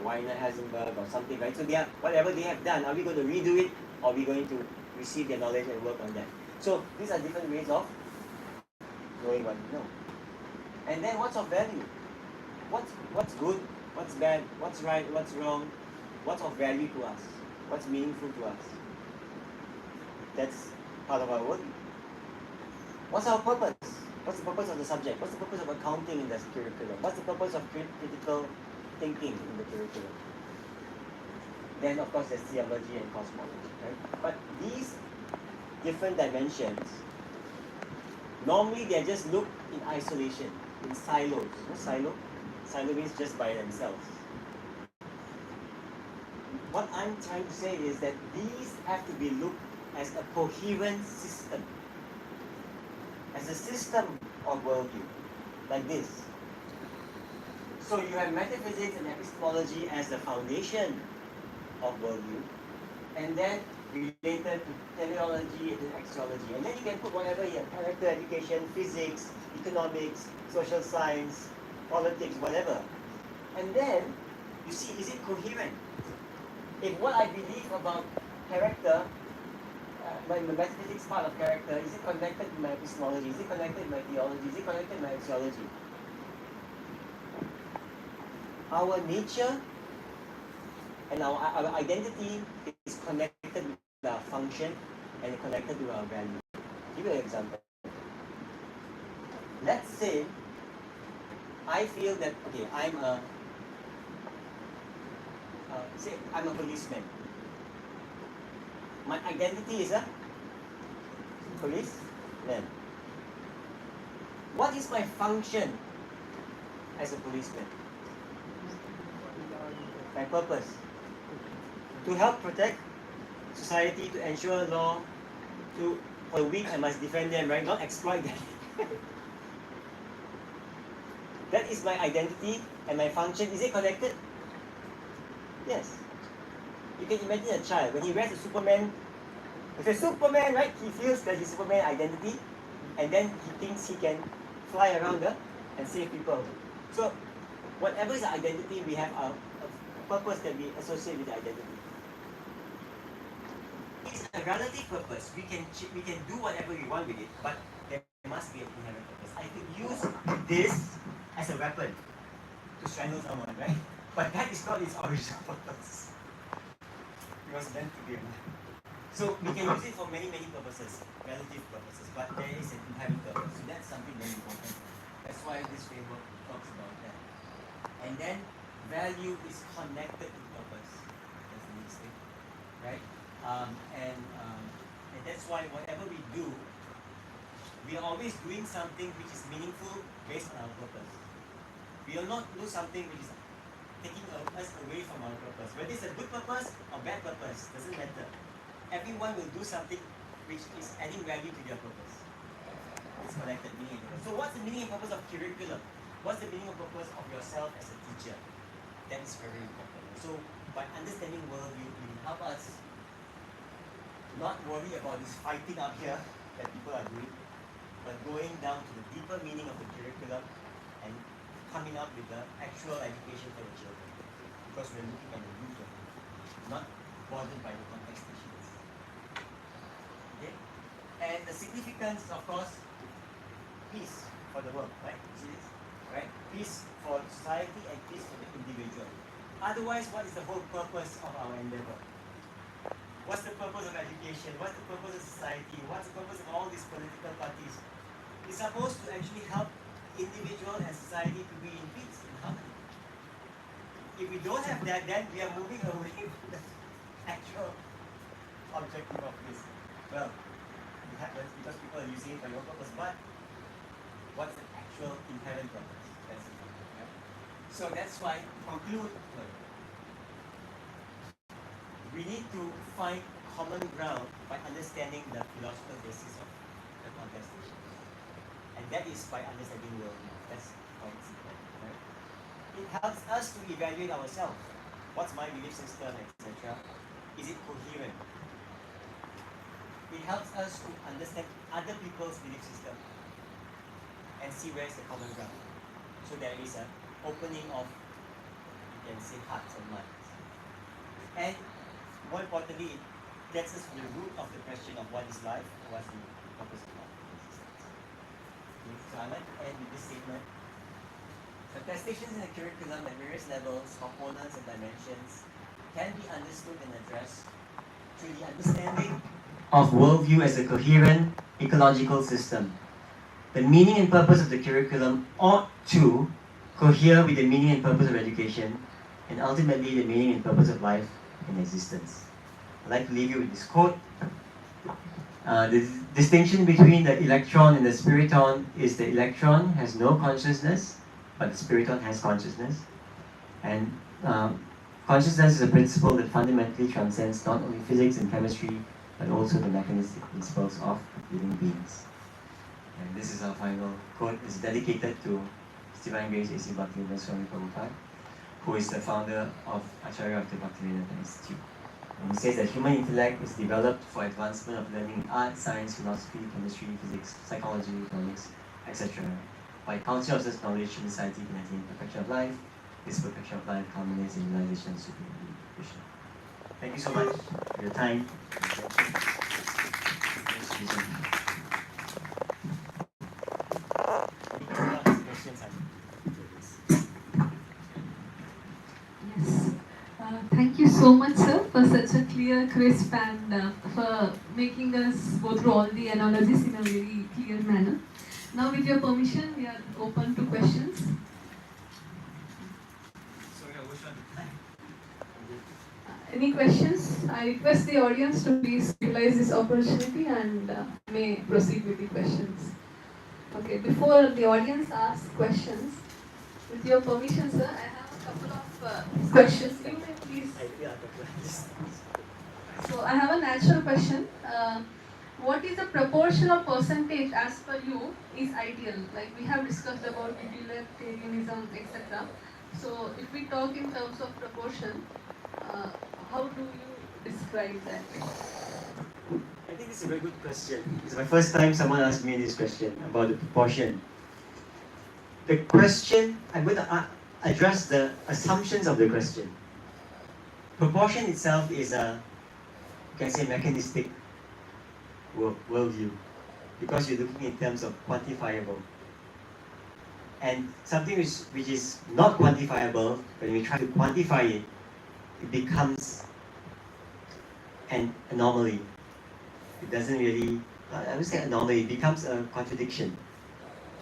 Weiner Heisenberg or something, right? So they are, whatever they have done, are we going to redo it, or are we going to receive their knowledge and work on that? So these are different ways of knowing what we know. And then what's of value? What's good? What's bad? What's right? What's wrong? What's of value to us? What's meaningful to us? That's part of our work. What's our purpose? What's the purpose of the subject? What's the purpose of accounting in the curriculum? What's the purpose of critical thinking in the curriculum? Then, of course, there's theology and cosmology, right? But these different dimensions, normally they're just looked in isolation, in silos. What's silo? Silo means just by themselves. What I'm trying to say is that these have to be looked as a coherent system, as a system of worldview, like this. So you have metaphysics and epistemology as the foundation of worldview, and then related to teleology and axiology. And then you can put whatever you have, character, education, physics, economics, social science, politics, whatever. And then you see, is it coherent? If what I believe about character, my metaphysics part of character, is it connected to my epistemology? Is it connected to my theology? Is it connected to my axiology? Our nature and our identity is connected with our function and connected to our value. Give you an example. Let's say I feel that, okay, say I'm a policeman. My identity is a policeman. What is my function as a policeman? My purpose? To help protect society, to ensure law, for the weak I must defend them, right? Not exploit them. That is my identity and my function. Is it connected? Yes. You can imagine a child, when he wears a Superman, if a Superman, right, he feels that his Superman identity, and then he thinks he can fly around and save people. So, whatever is our identity, we have a purpose that we associate with the identity. It's a relative purpose. We can do whatever we want with it, but there must be an inherent purpose. I could use this as a weapon to strangle someone, right? But that is not its original purpose. It was meant to be a weapon. So we can use it for many, many purposes, relative purposes, but there is an inherent purpose. So that's something very important. That's why this framework talks about that. And then value is connected to purpose. That's the next thing, right? And that's why whatever we do, we are always doing something which is meaningful based on our purpose. We will not do something which is taking us away from our purpose. Whether it's a good purpose or bad purpose, doesn't matter. Everyone will do something which is adding value to their purpose. It's connected, meaning and purpose. So what's the meaning and purpose of curriculum? What's the meaning and purpose of yourself as a teacher? That is very important. So by understanding worldview, it will help us not worry about this fighting up here that people are doing, but going down to the deeper meaning of the curriculum and coming up with the actual education for the children. Because we're looking at the youth, not bothered by the context issues. Okay? And the significance, of course, peace for the world, right? See this? Right? Peace for society and peace for the individual. Otherwise, what is the whole purpose of our endeavor? What's the purpose of education? What's the purpose of society? What's the purpose of all these political parties? It's supposed to actually help individual and society to be in peace, in harmony. If we don't have that, then we are moving away from the actual objective of this. Well, it happens because people are using it for your purpose, but what's the actual inherent purpose? That's the point, right? So that's why, to conclude, we need to find common ground by understanding the philosophical basis of the contestation. And that is by understanding worldview. That's how it's important, right? It helps us to evaluate ourselves. What's my belief system, etc. Is it coherent? It helps us to understand other people's belief system and see where is the common ground. So there is an opening of can say hearts and minds. And more importantly, it gets us to the root of the question of what is life, what's the purpose of life. Okay, so I like to end with this statement. Attestations in the curriculum at various levels, components, and dimensions can be understood and addressed through the understanding of worldview as a coherent ecological system. The meaning and purpose of the curriculum ought to cohere with the meaning and purpose of education, and ultimately the meaning and purpose of life and existence. I'd like to leave you with this quote. The distinction between the electron and the spiriton is the electron has no consciousness, but the spiriton has consciousness. And consciousness is a principle that fundamentally transcends not only physics and chemistry, but also the mechanistic principles of living beings. And this is our final quote. It's dedicated to His Divine Grace A.C. Bhaktivinoda Swami Prabhupada, who is the founder of Acharya of the Bhaktivedanta Institute. And he says that human intellect is developed for advancement of learning in art, science, philosophy, chemistry, physics, psychology, economics, etc. By culture of such knowledge, human society can attain perfection of life. This perfection of life culminates in realization of supreme Krishna. Thank you so much for your time. Yes. Thank you so much, sir, for such a clear, crisp, and for making us go through all the analogies in a very clear manner. Now, with your permission, we are open to questions. Any questions? I request the audience to please utilize this opportunity and may proceed with the questions. Okay, before the audience asks questions, with your permission, sir, I have a couple of questions. You may please. So I have a natural question. What is the proportion or percentage as per you is ideal? Like we have discussed about utilitarianism, etc. So if we talk in terms of proportion, how do you describe that? I think it's a very good question. It's my first time someone asked me this question about the proportion. The question, I'm going to address the assumptions of the question. Proportion itself is a, you can say, mechanistic worldview, because you're looking in terms of quantifiable. And something which is not quantifiable, when we try to quantify it, it becomes an anomaly. It doesn't really, I would say anomaly, it becomes a contradiction.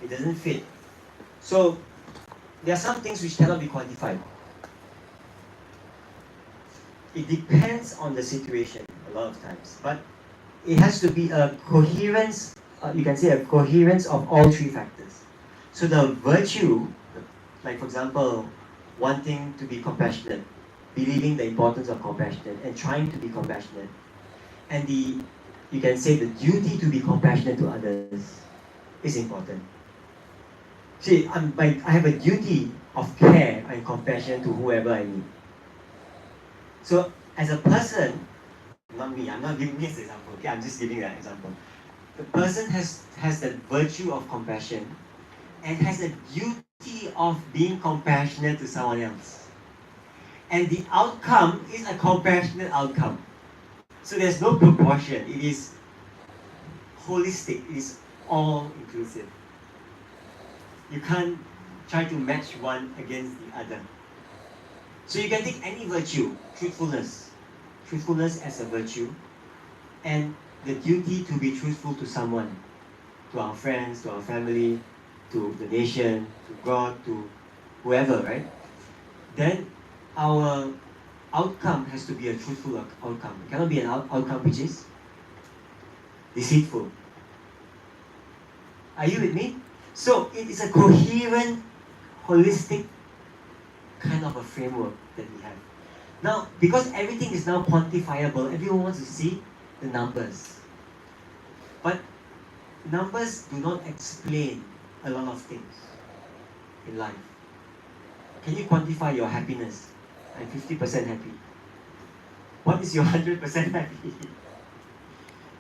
It doesn't fit. So, there are some things which cannot be quantified. It depends on the situation a lot of times, but it has to be a coherence, you can say a coherence of all three factors. So the virtue, like for example, wanting to be compassionate, believing the importance of compassion and trying to be compassionate, and the, you can say the duty to be compassionate to others is important. See, I have a duty of care and compassion to whoever I meet. So as a person, not me, I'm not giving me as an example, okay, I'm just giving that example. The person has the virtue of compassion and has a duty of being compassionate to someone else. And the outcome is a compassionate outcome. So there's no proportion, it is holistic, it is all inclusive. You can't try to match one against the other. So you can take any virtue, truthfulness as a virtue, and the duty to be truthful to someone, to our friends, to our family, to the nation, to God, to whoever, right? Then our outcome has to be a truthful outcome. It cannot be an outcome which is deceitful. Are you with me? So it is a coherent, holistic kind of a framework that we have. Now, because everything is now quantifiable, everyone wants to see the numbers. But numbers do not explain a lot of things in life. Can you quantify your happiness? I'm 50% happy. What is your 100% happy?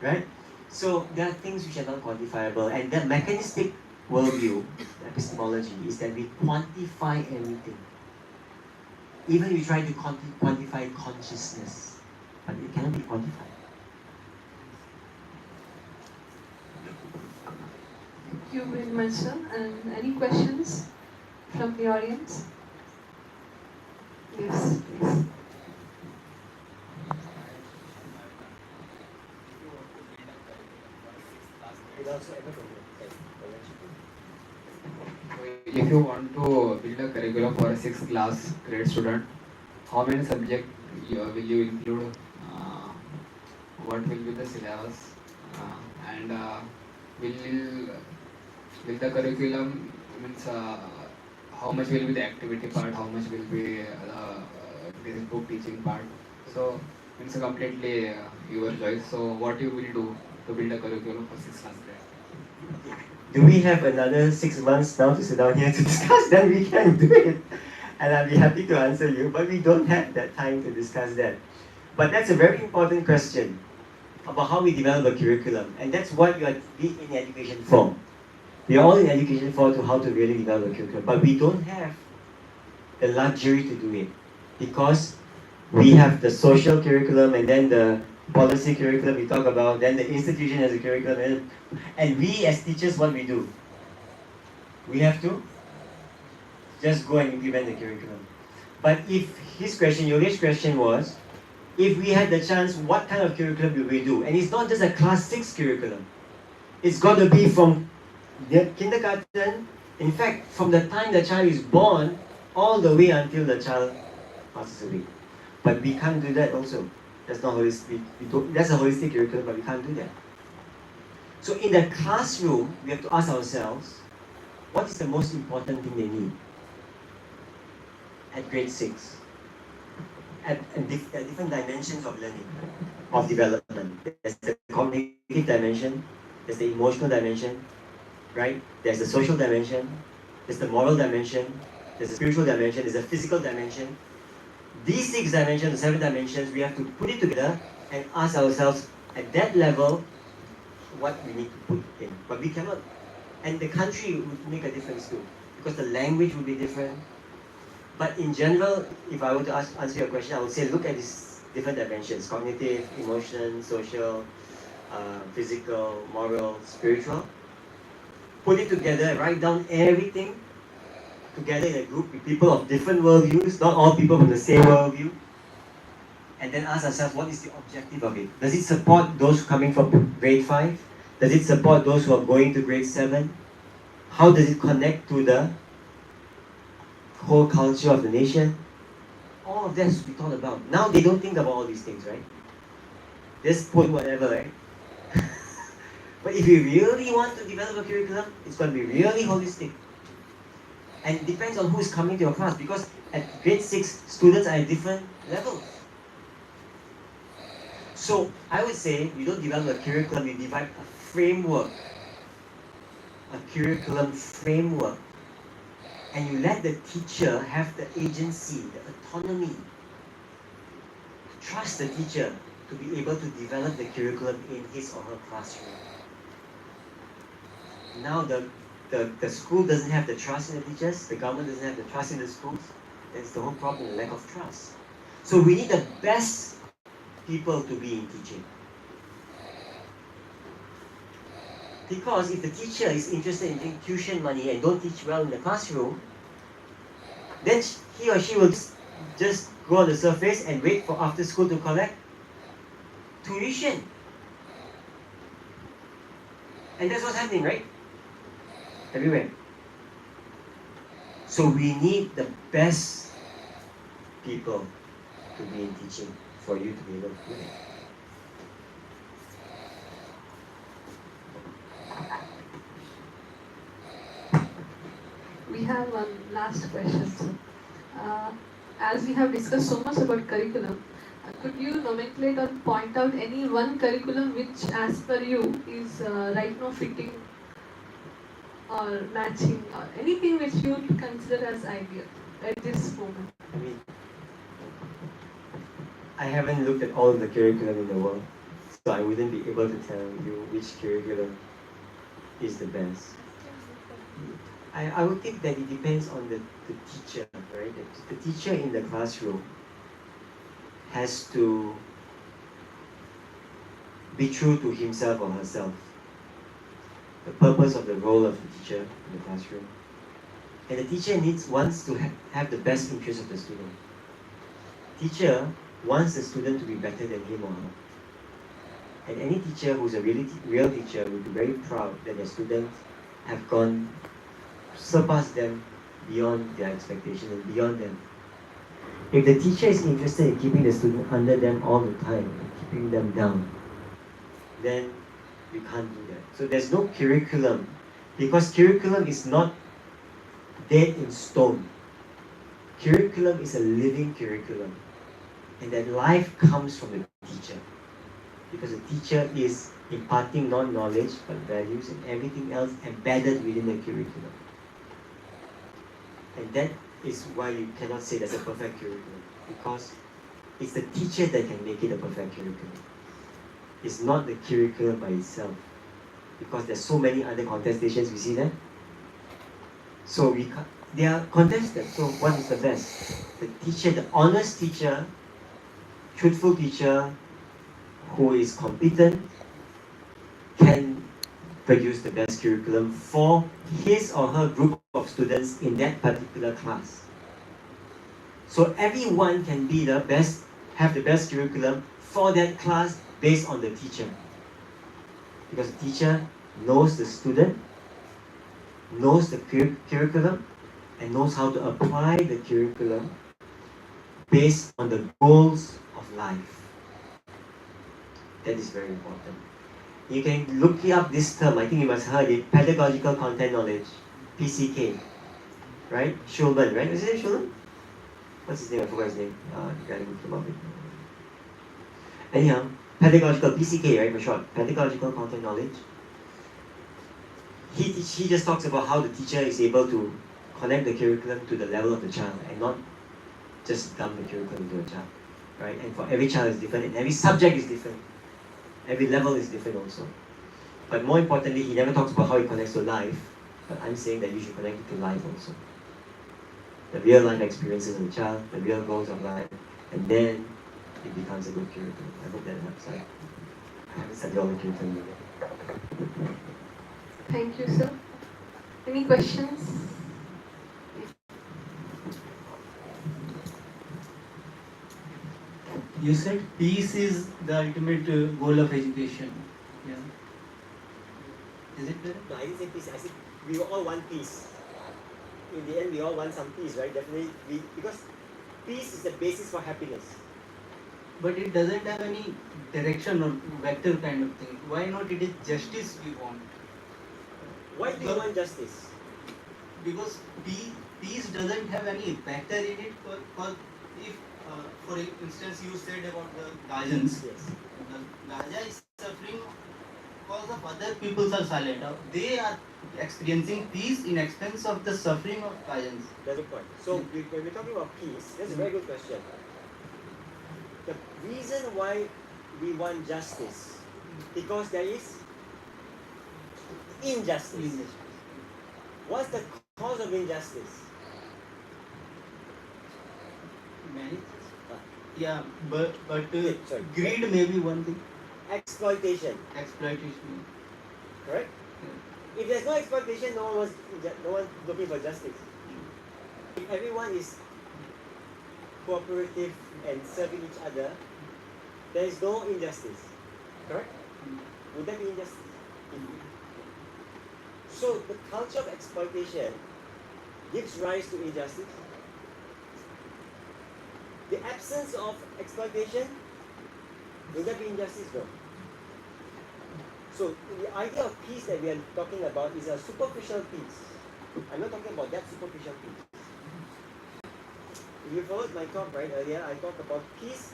Right? So there are things which are not quantifiable, and the mechanistic worldview, epistemology, is that we quantify everything. Even we try to quantify consciousness, but it cannot be quantified. Thank you very much, sir. And any questions from the audience? Yes, please. If you want to build a curriculum for a 6th class grade student, how many subjects will you include? What will be the syllabus? And will the curriculum means how much will be the activity part? How much will be this book teaching part? So it's completely your choice. So what you will do to build a curriculum for 6th class grade? Do we have another 6 months now to sit down here to discuss? Then we can do it. And I'll be happy to answer you, but we don't have that time to discuss that. But that's a very important question about how we develop a curriculum. And that's what you are in education for. We are all in education for to how to really develop a curriculum. But we don't have the luxury to do it. Because we have the social curriculum and then the policy curriculum we talk about, then the institution has a curriculum, and we as teachers, what we do? We have to just go and implement the curriculum. But if Yogesh's question was, if we had the chance, what kind of curriculum will we do? And it's not just a class 6 curriculum. It's got to be from the kindergarten, in fact, from the time the child is born, all the way until the child passes away. But we can't do that also. That's not holistic. That's a holistic curriculum, but we can't do that. So in the classroom, we have to ask ourselves, what is the most important thing they need at grade 6? At different dimensions of learning, of development. There's the cognitive dimension, there's the emotional dimension, right? There's the social dimension, there's the moral dimension, there's the spiritual dimension, there's the physical dimension. These 6 dimensions, the 7 dimensions, we have to put it together and ask ourselves at that level what we need to put in. But we cannot, and the country would make a difference too, because the language would be different. But in general, if I were to answer your question, I would say look at these different dimensions: cognitive, emotion, social, physical, moral, spiritual. Put it together, write down everything together in a group with people of different worldviews, not all people from the same worldview, and then ask ourselves, what is the objective of it? Does it support those coming from grade 5? Does it support those who are going to grade 7? How does it connect to the whole culture of the nation? All of that is to be thought about. Now they don't think about all these things, right? Just put whatever, right? But if you really want to develop a curriculum, it's going to be really holistic. And it depends on who's coming to your class, because at grade 6, students are at different levels. So I would say you don't develop a curriculum, you develop a framework. A curriculum framework. And you let the teacher have the agency, the autonomy. Trust the teacher to be able to develop the curriculum in his or her classroom. Now the school doesn't have the trust in the teachers, the government doesn't have the trust in the schools. That's the whole problem, the lack of trust. So we need the best people to be in teaching. Because if the teacher is interested in getting tuition money and don't teach well in the classroom, then he or she will just go on the surface and wait for after school to collect tuition. And that's what's happening, right? Everywhere. So we need the best people to be in teaching for you to be able to do it. We have one last question, sir. As we have discussed so much about curriculum, could you nomenclate or point out any one curriculum which, as per you, is right now fitting or matching, or anything which you would consider as ideal at this moment? I mean, I haven't looked at all of the curriculum in the world, so I wouldn't be able to tell you which curriculum is the best. I would think that it depends on the teacher, right? The teacher in the classroom has to be true to himself or herself. The purpose of the role of the teacher in the classroom. And the teacher wants to have the best interest of the student. Teacher wants the student to be better than him or her. And any teacher who's a real teacher will be very proud that their students have surpassed them beyond their expectations and beyond them. If the teacher is interested in keeping the student under them all the time, and keeping them down, then you can't do that. So there's no curriculum, because curriculum is not dead in stone. Curriculum is a living curriculum, and that life comes from the teacher, because the teacher is imparting not knowledge but values and everything else embedded within the curriculum. And that is why you cannot say there's a perfect curriculum, because it's the teacher that can make it a perfect curriculum. It's not the curriculum by itself, because there's so many other contestations. We see that. So they are contested. So what is the best? The teacher, the honest teacher, truthful teacher, who is competent, can produce the best curriculum for his or her group of students in that particular class. So everyone can be have the best curriculum for that class based on the teacher. Because the teacher knows the student, knows the curriculum, and knows how to apply the curriculum based on the goals of life. That is very important. You can look up this term, I think you must have heard it, pedagogical content knowledge, PCK. Right? Schulman, right? Is it Schulman? What's his name? I forgot his name. The guy who came up with it. Anyhow, pedagogical, PCK, right, for short. Pedagogical content knowledge. He just talks about how the teacher is able to connect the curriculum to the level of the child and not just dump the curriculum into a child. Right? And for every child is different, and every subject is different. Every level is different also. But more importantly, he never talks about how it connects to life. But I'm saying that you should connect it to life also. The real life experiences of the child, the real goals of life, and then it becomes a good curriculum. I hope that helps. I haven't studied all the curriculum yet. Thank you, sir. Any questions? You said peace is the ultimate goal of education. Yeah. Is it correct? No, I didn't say peace. I said we all want peace. In the end, we all want some peace, right? Definitely, because peace is the basis for happiness. But it doesn't have any direction or vector kind of thing. Why not it is justice we want? Why do you want justice? Because peace doesn't have any vector in it. For if, for instance, you said about the Gazans. Yes. The Gaza is suffering because of other peoples are silent. They are experiencing peace in expense of the suffering of Gazans. That's a good point. So when we're talking about peace, that's a very good question. The reason why we want justice, because there is injustice. What's the cause of injustice? Many. Yeah, but Sorry. greed may be one thing. Exploitation. Exploitation. Correct? If there's no exploitation, no one's looking for justice. If everyone is cooperative and serving each other, there is no injustice. Correct? Would that be injustice? So the culture of exploitation gives rise to injustice. The absence of exploitation, will that be injustice? No. So the idea of peace that we are talking about is a superficial peace. I'm not talking about that superficial peace. If you followed my talk right earlier, I talked about peace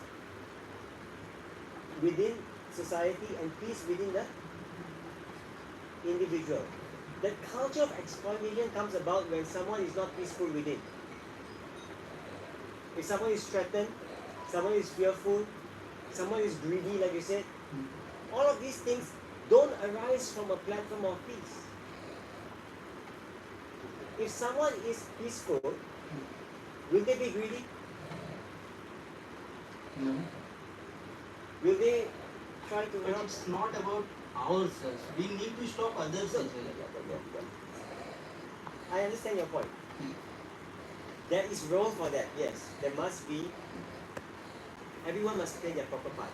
within society and peace within the individual. The culture of exploitation comes about when someone is not peaceful within. If someone is threatened, someone is fearful, someone is greedy, like you said, all of these things don't arise from a platform of peace. If someone is peaceful, will they be greedy? No. Will they try to But it's not about ourselves. We need to stop others as well. I understand your point. There is role for that, yes. There must be. Everyone must play their proper part.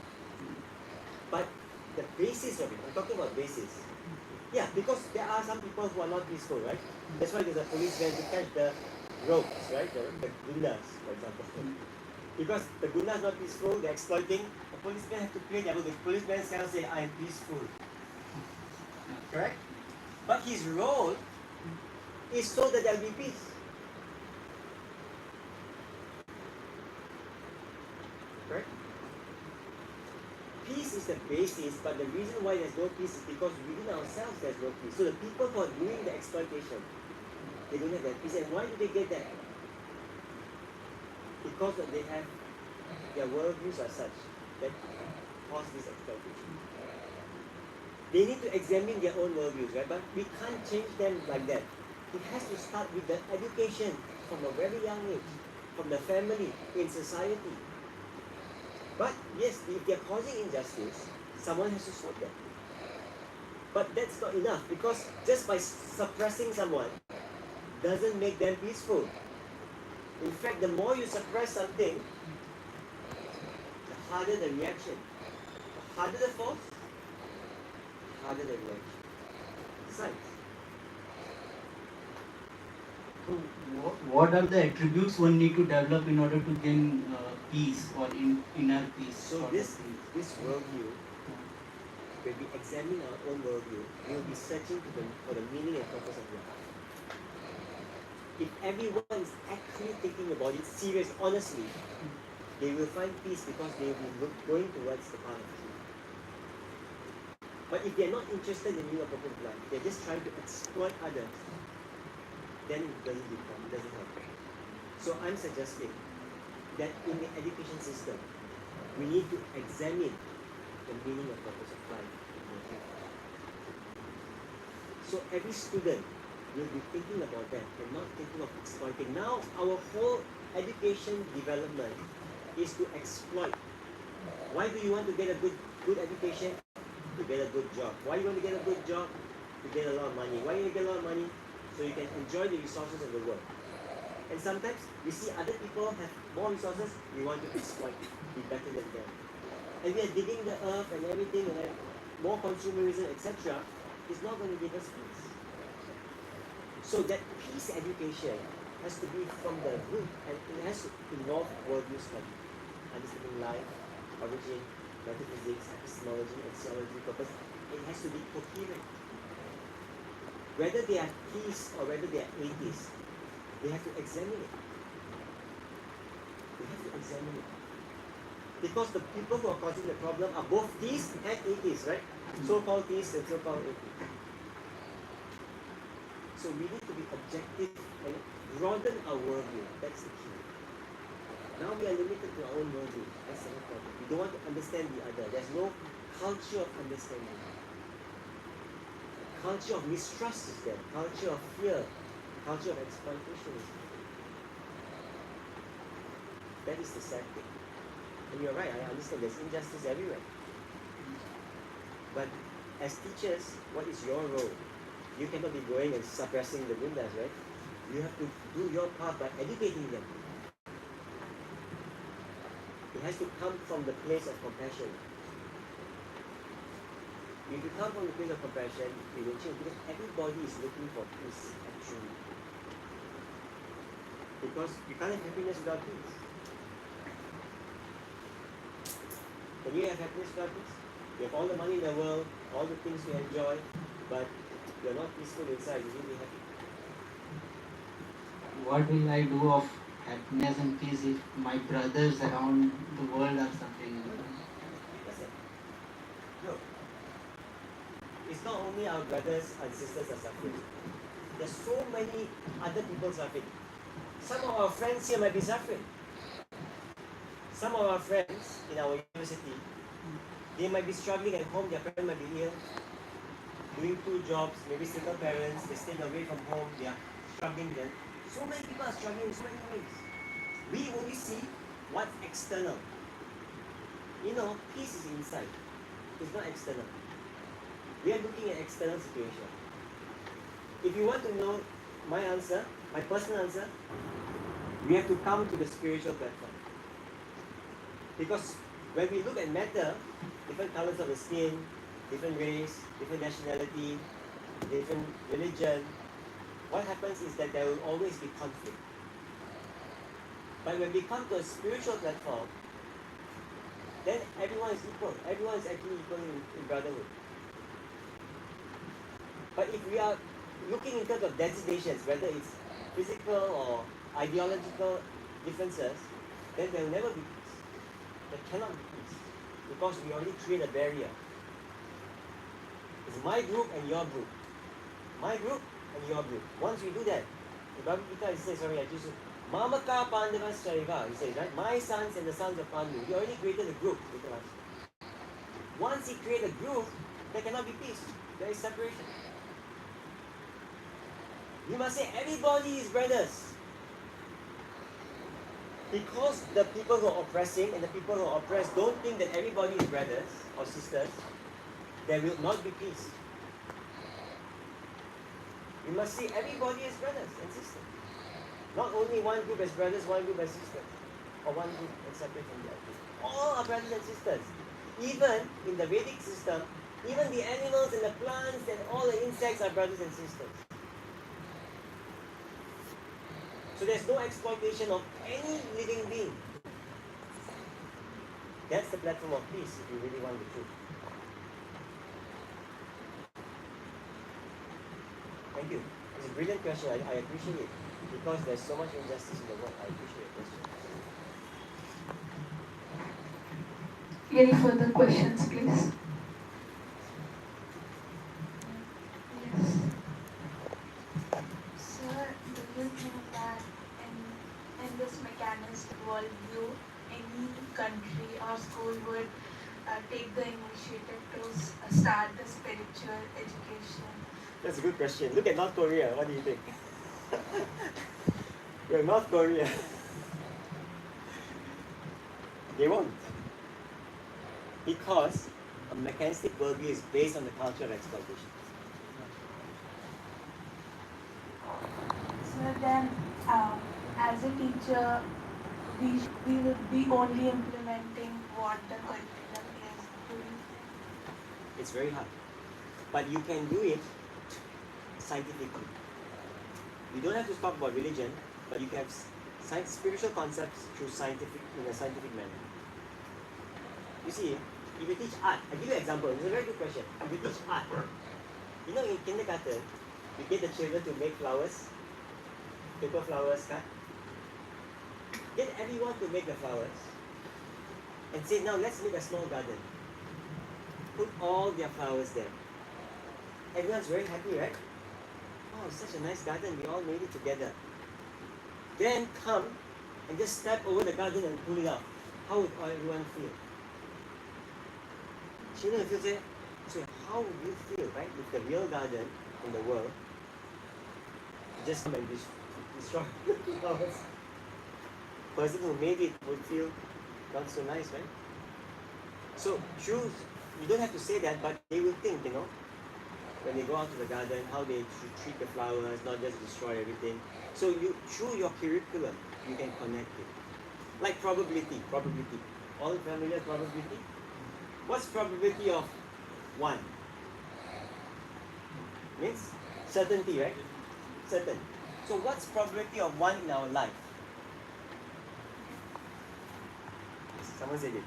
But the basis of it, I'm talking about basis. Yeah, because there are some people who are not peaceful, right? That's why there's a policeman to catch the rogues, right? The gundas, for example. Because the gundas are not peaceful, they're exploiting. The policemen have to play their role. The policeman cannot say, I am peaceful. Correct? But his role is so that there will be peace. Correct? Peace is the basis, but the reason why there's no peace is because within ourselves there's no peace. So the people who are doing the exploitation, they don't have that peace. And why do they get that? Because they have, their worldviews are such that cause this exploitation. They need to examine their own worldviews, right? But we can't change them like that. It has to start with the education from a very young age, from the family, in society. But yes, if they're causing injustice, someone has to stop them. But that's not enough, because just by suppressing someone doesn't make them peaceful. In fact, the more you suppress something, the harder the reaction. The harder the force, the harder the reaction. Science. So what are the attributes one need to develop in order to gain peace or inner peace? So this worldview, when we examine our own worldview, we will be searching for the meaning and purpose of life. If everyone is actually thinking about it serious, honestly, they will find peace because they will be going towards the path of truth. But if they are not interested in meaning or purpose of life, they're just trying to exploit others, then it doesn't help. So I'm suggesting that in the education system, we need to examine the meaning and purpose of life. So every student will be thinking about that and not thinking of exploiting. Now our whole education development is to exploit. Why do you want to get a good education? To get a good job. Why do you want to get a good job? To get a lot of money. Why do you get a lot of money? So you can enjoy the resources of the world. And sometimes we see other people have more resources, we want to exploit, be better than them. And we are digging the earth and everything, and more consumerism, etc. is not going to give us peace. So that peace education has to be from the root, and it has to involve worldview study, understanding life, origin, metaphysics, epistemology, axiology, purpose. It has to be coherent. Whether they are theists or whether they are atheists, they have to examine it. They have to examine it. Because the people who are causing the problem are both theists and atheists, right? So-called theists and so-called atheists. So we need to be objective and broaden our worldview. That's the key. Now we are limited to our own worldview. That's the problem. We don't want to understand the other. There's no culture of understanding. Culture of mistrust is there. Culture of fear. Culture of exploitation is there. That is the sad thing. And you're right, I understand there's injustice everywhere. But as teachers, what is your role? You cannot be going and suppressing the gundas, right? You have to do your part by educating them. It has to come from the place of compassion. If you come from the place of compassion, it will change, because everybody is looking for peace, actually. Because you can't have happiness without peace. Can you have happiness without peace? You have all the money in the world, all the things you enjoy, but you're not peaceful inside, you will be happy. What will I do of happiness and peace if my brothers around the world are suffering? Listen, look, it's not only our brothers and sisters are suffering. There's so many other people suffering. Some of our friends here might be suffering. Some of our friends in our university, they might be struggling at home, their parents might be ill, doing 2 jobs, maybe single parents, they're staying away from home, they are struggling then. So many people are struggling in so many ways. We only see what's external. You know, peace is inside. It's not external. We are looking at external situation. If you want to know my answer, my personal answer, we have to come to the spiritual platform. Because when we look at matter, different colors of the skin, different race, different nationality, different religion, what happens is that there will always be conflict. But when we come to a spiritual platform, then everyone is equal. Everyone is actually equal in brotherhood. But if we are looking in terms of designations, whether it's physical or ideological differences, then there will never be peace. There cannot be peace. Because we already create a barrier. It's my group and your group. My group and your group. Once we do that, the Bible says, Mamaka Pandavas Chariva, he says, right? My sons and the sons of Pandu. He already created a group with us. Once he created a group, there cannot be peace. There is separation. You must say everybody is brothers. Because the people who are oppressing and the people who are oppressed don't think that everybody is brothers or sisters, there will not be peace. You must see everybody as brothers and sisters. Not only one group as brothers, one group as sisters. Or one group as separate from the other. All are brothers and sisters. Even in the Vedic system, even the animals and the plants and all the insects are brothers and sisters. So there's no exploitation of any living being. That's the platform of peace if you really want the truth. Thank you. It's a brilliant question. I appreciate it. Because there's so much injustice in the world. I appreciate the question. Any further questions, please? Yes. Sir, do you think that in this mechanist worldview, any country or school would take the initiative to start the spiritual education? That's a good question. Look at North Korea. What do you think? Well, North Korea, they won't. Because a mechanistic worldview is based on the culture of exploitation. So then, as a teacher, we would be only implementing what the curriculum is doing. It's very hard. But you can do it scientifically. You don't have to talk about religion, but you can have spiritual concepts in a scientific manner. You see, if you teach art, I'll give you an example. It's a very good question. If you teach art, you know in kindergarten, you get the children to make flowers, paper flowers, cut. Get everyone to make the flowers and say, now let's make a small garden. Put all their flowers there. Everyone's very happy, right? Oh, such a nice garden, we all made it together. Then come and just step over the garden and pull it out. How would everyone feel? Children will feel, so how would you feel, right, if the real garden in the world just come and destroy the flowers? Person who made it would feel not so nice, right? So choose, you don't have to say that, but they will think, when they go out to the garden, how they should treat the flowers, not just destroy everything. So you, through your curriculum, you can connect it. Like probability. All familiar with probability? What's probability of 1? Means certainty, right? Certain. So what's probability of 1 in our life? Someone said it.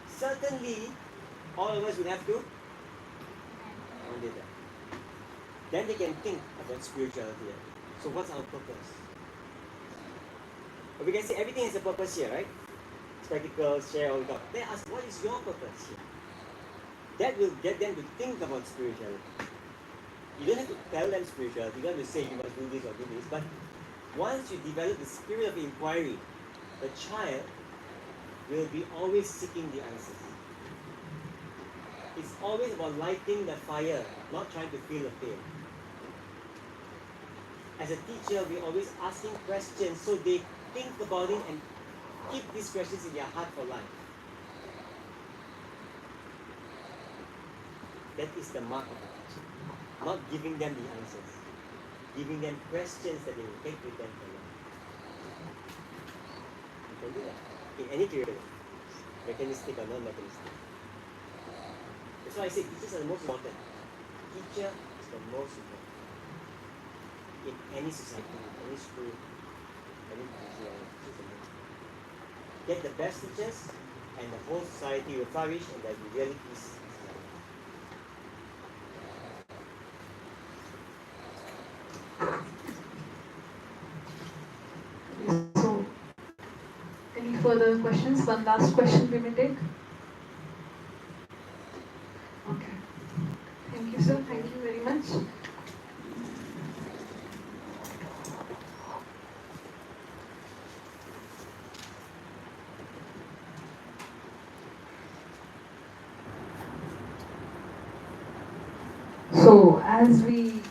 Certainly, all of us would have to did that. Then they can think about spirituality. So what's our purpose? But we can say everything has a purpose here, right? Spectacles, share, all that. They ask, what is your purpose here? That will get them to think about spirituality. You don't have to tell them spirituality. You don't have to say you must do this or do this. But once you develop the spirit of inquiry, the child will be always seeking the answers. It's always about lighting the fire, not trying to feel the pain. as a teacher, we're always asking questions so they think about it and keep these questions in their heart for life. That is the mark of a teacher. Not giving them the answers, giving them questions that they will take with them for life. You can do that in any career, mechanistic or non-mechanistic. That's why I say teachers are the most important. Teacher is the most important in any society, any school, any country. Get the best teachers, and the whole society will flourish, and there will be really peace. So, any further questions? One last question we may take. Okay. Thank you, sir. Thank you very much. So, as we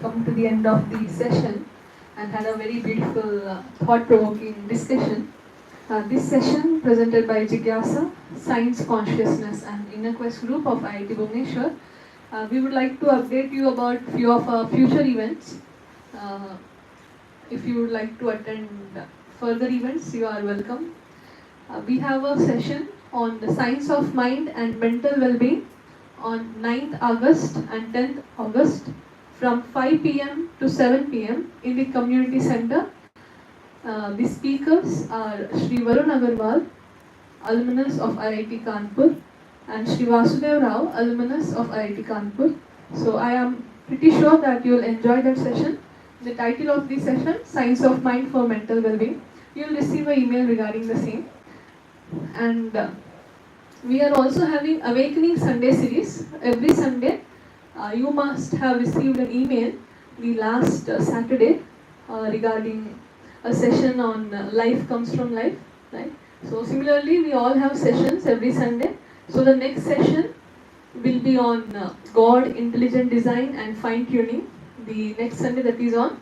come to the end of the session and had a very beautiful, thought-provoking discussion, this session presented by Jigyasa, Science Consciousness and Inner Quest Group of IIT Bhubaneswar, we would like to update you about few of our future events. If you would like to attend further events, you are welcome. We have a session on the science of mind and mental well-being on 9th August and 10th August from 5 p.m. to 7 p.m. in the community center. The speakers are Shri Varun Agarwal, alumnus of IIT Kanpur, and Shri Vasudev Rao, alumnus of IIT Kanpur. So I am pretty sure that you will enjoy that session. The title of the session, Science of Mind for Mental Well-being. You will receive an email regarding the same. And we are also having Awakening Sunday series. Every Sunday, you must have received an email the last Saturday regarding a session on life comes from life, right? So similarly, we all have sessions every Sunday. So the next session will be on God, intelligent design and fine tuning. The next Sunday, that is on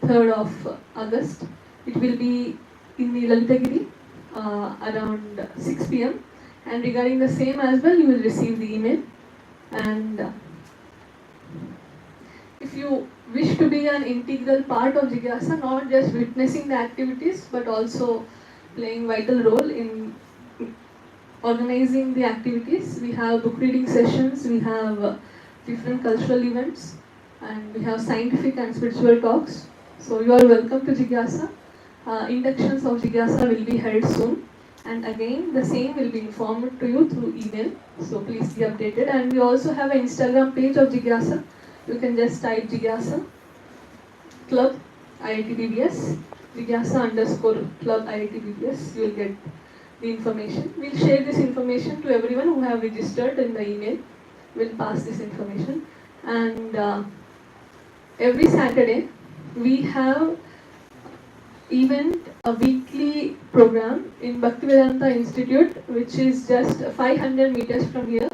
3rd of August. It will be in the Lalitagiri around 6 p.m. And regarding the same as well, you will receive the email. And if you wish to be an integral part of Jigyasa, not just witnessing the activities, but also playing vital role in organizing the activities, we have book reading sessions, we have different cultural events, and we have scientific and spiritual talks. So you are welcome to Jigyasa. Inductions of Jigyasa will be held soon. And again, the same will be informed to you through email. So please be updated. And we also have an Instagram page of Jigyasa. You can just type Jigyasa Club IIT BBS, Jigyasa _ Club IIT BBS. You will get the information. We'll share this information to everyone who have registered in the email. We'll pass this information. And every Saturday, we have a weekly program in Bhaktivedanta Institute, which is just 500 meters from here.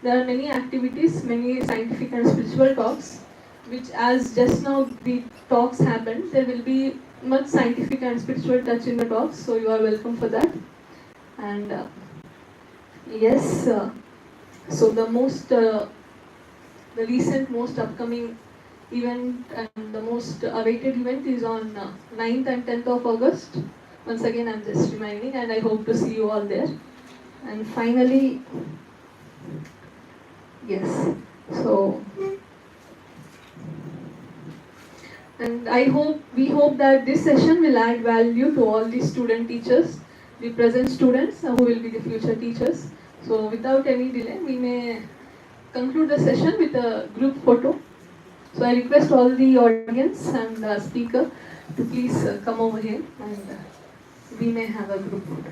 There are many activities, many scientific and spiritual talks, which as just now the talks happened, there will be much scientific and spiritual touch in the talks, so you are welcome for that. And yes, so the recent most upcoming event and the most awaited event is on 9th and 10th of August. Once again, I'm just reminding, and I hope to see you all there. And finally, yes, so, and we hope that this session will add value to all the student teachers, the present students who will be the future teachers. So without any delay, we may conclude the session with a group photo. So I request all the audience and the speaker to please come over here, and we may have a group photo.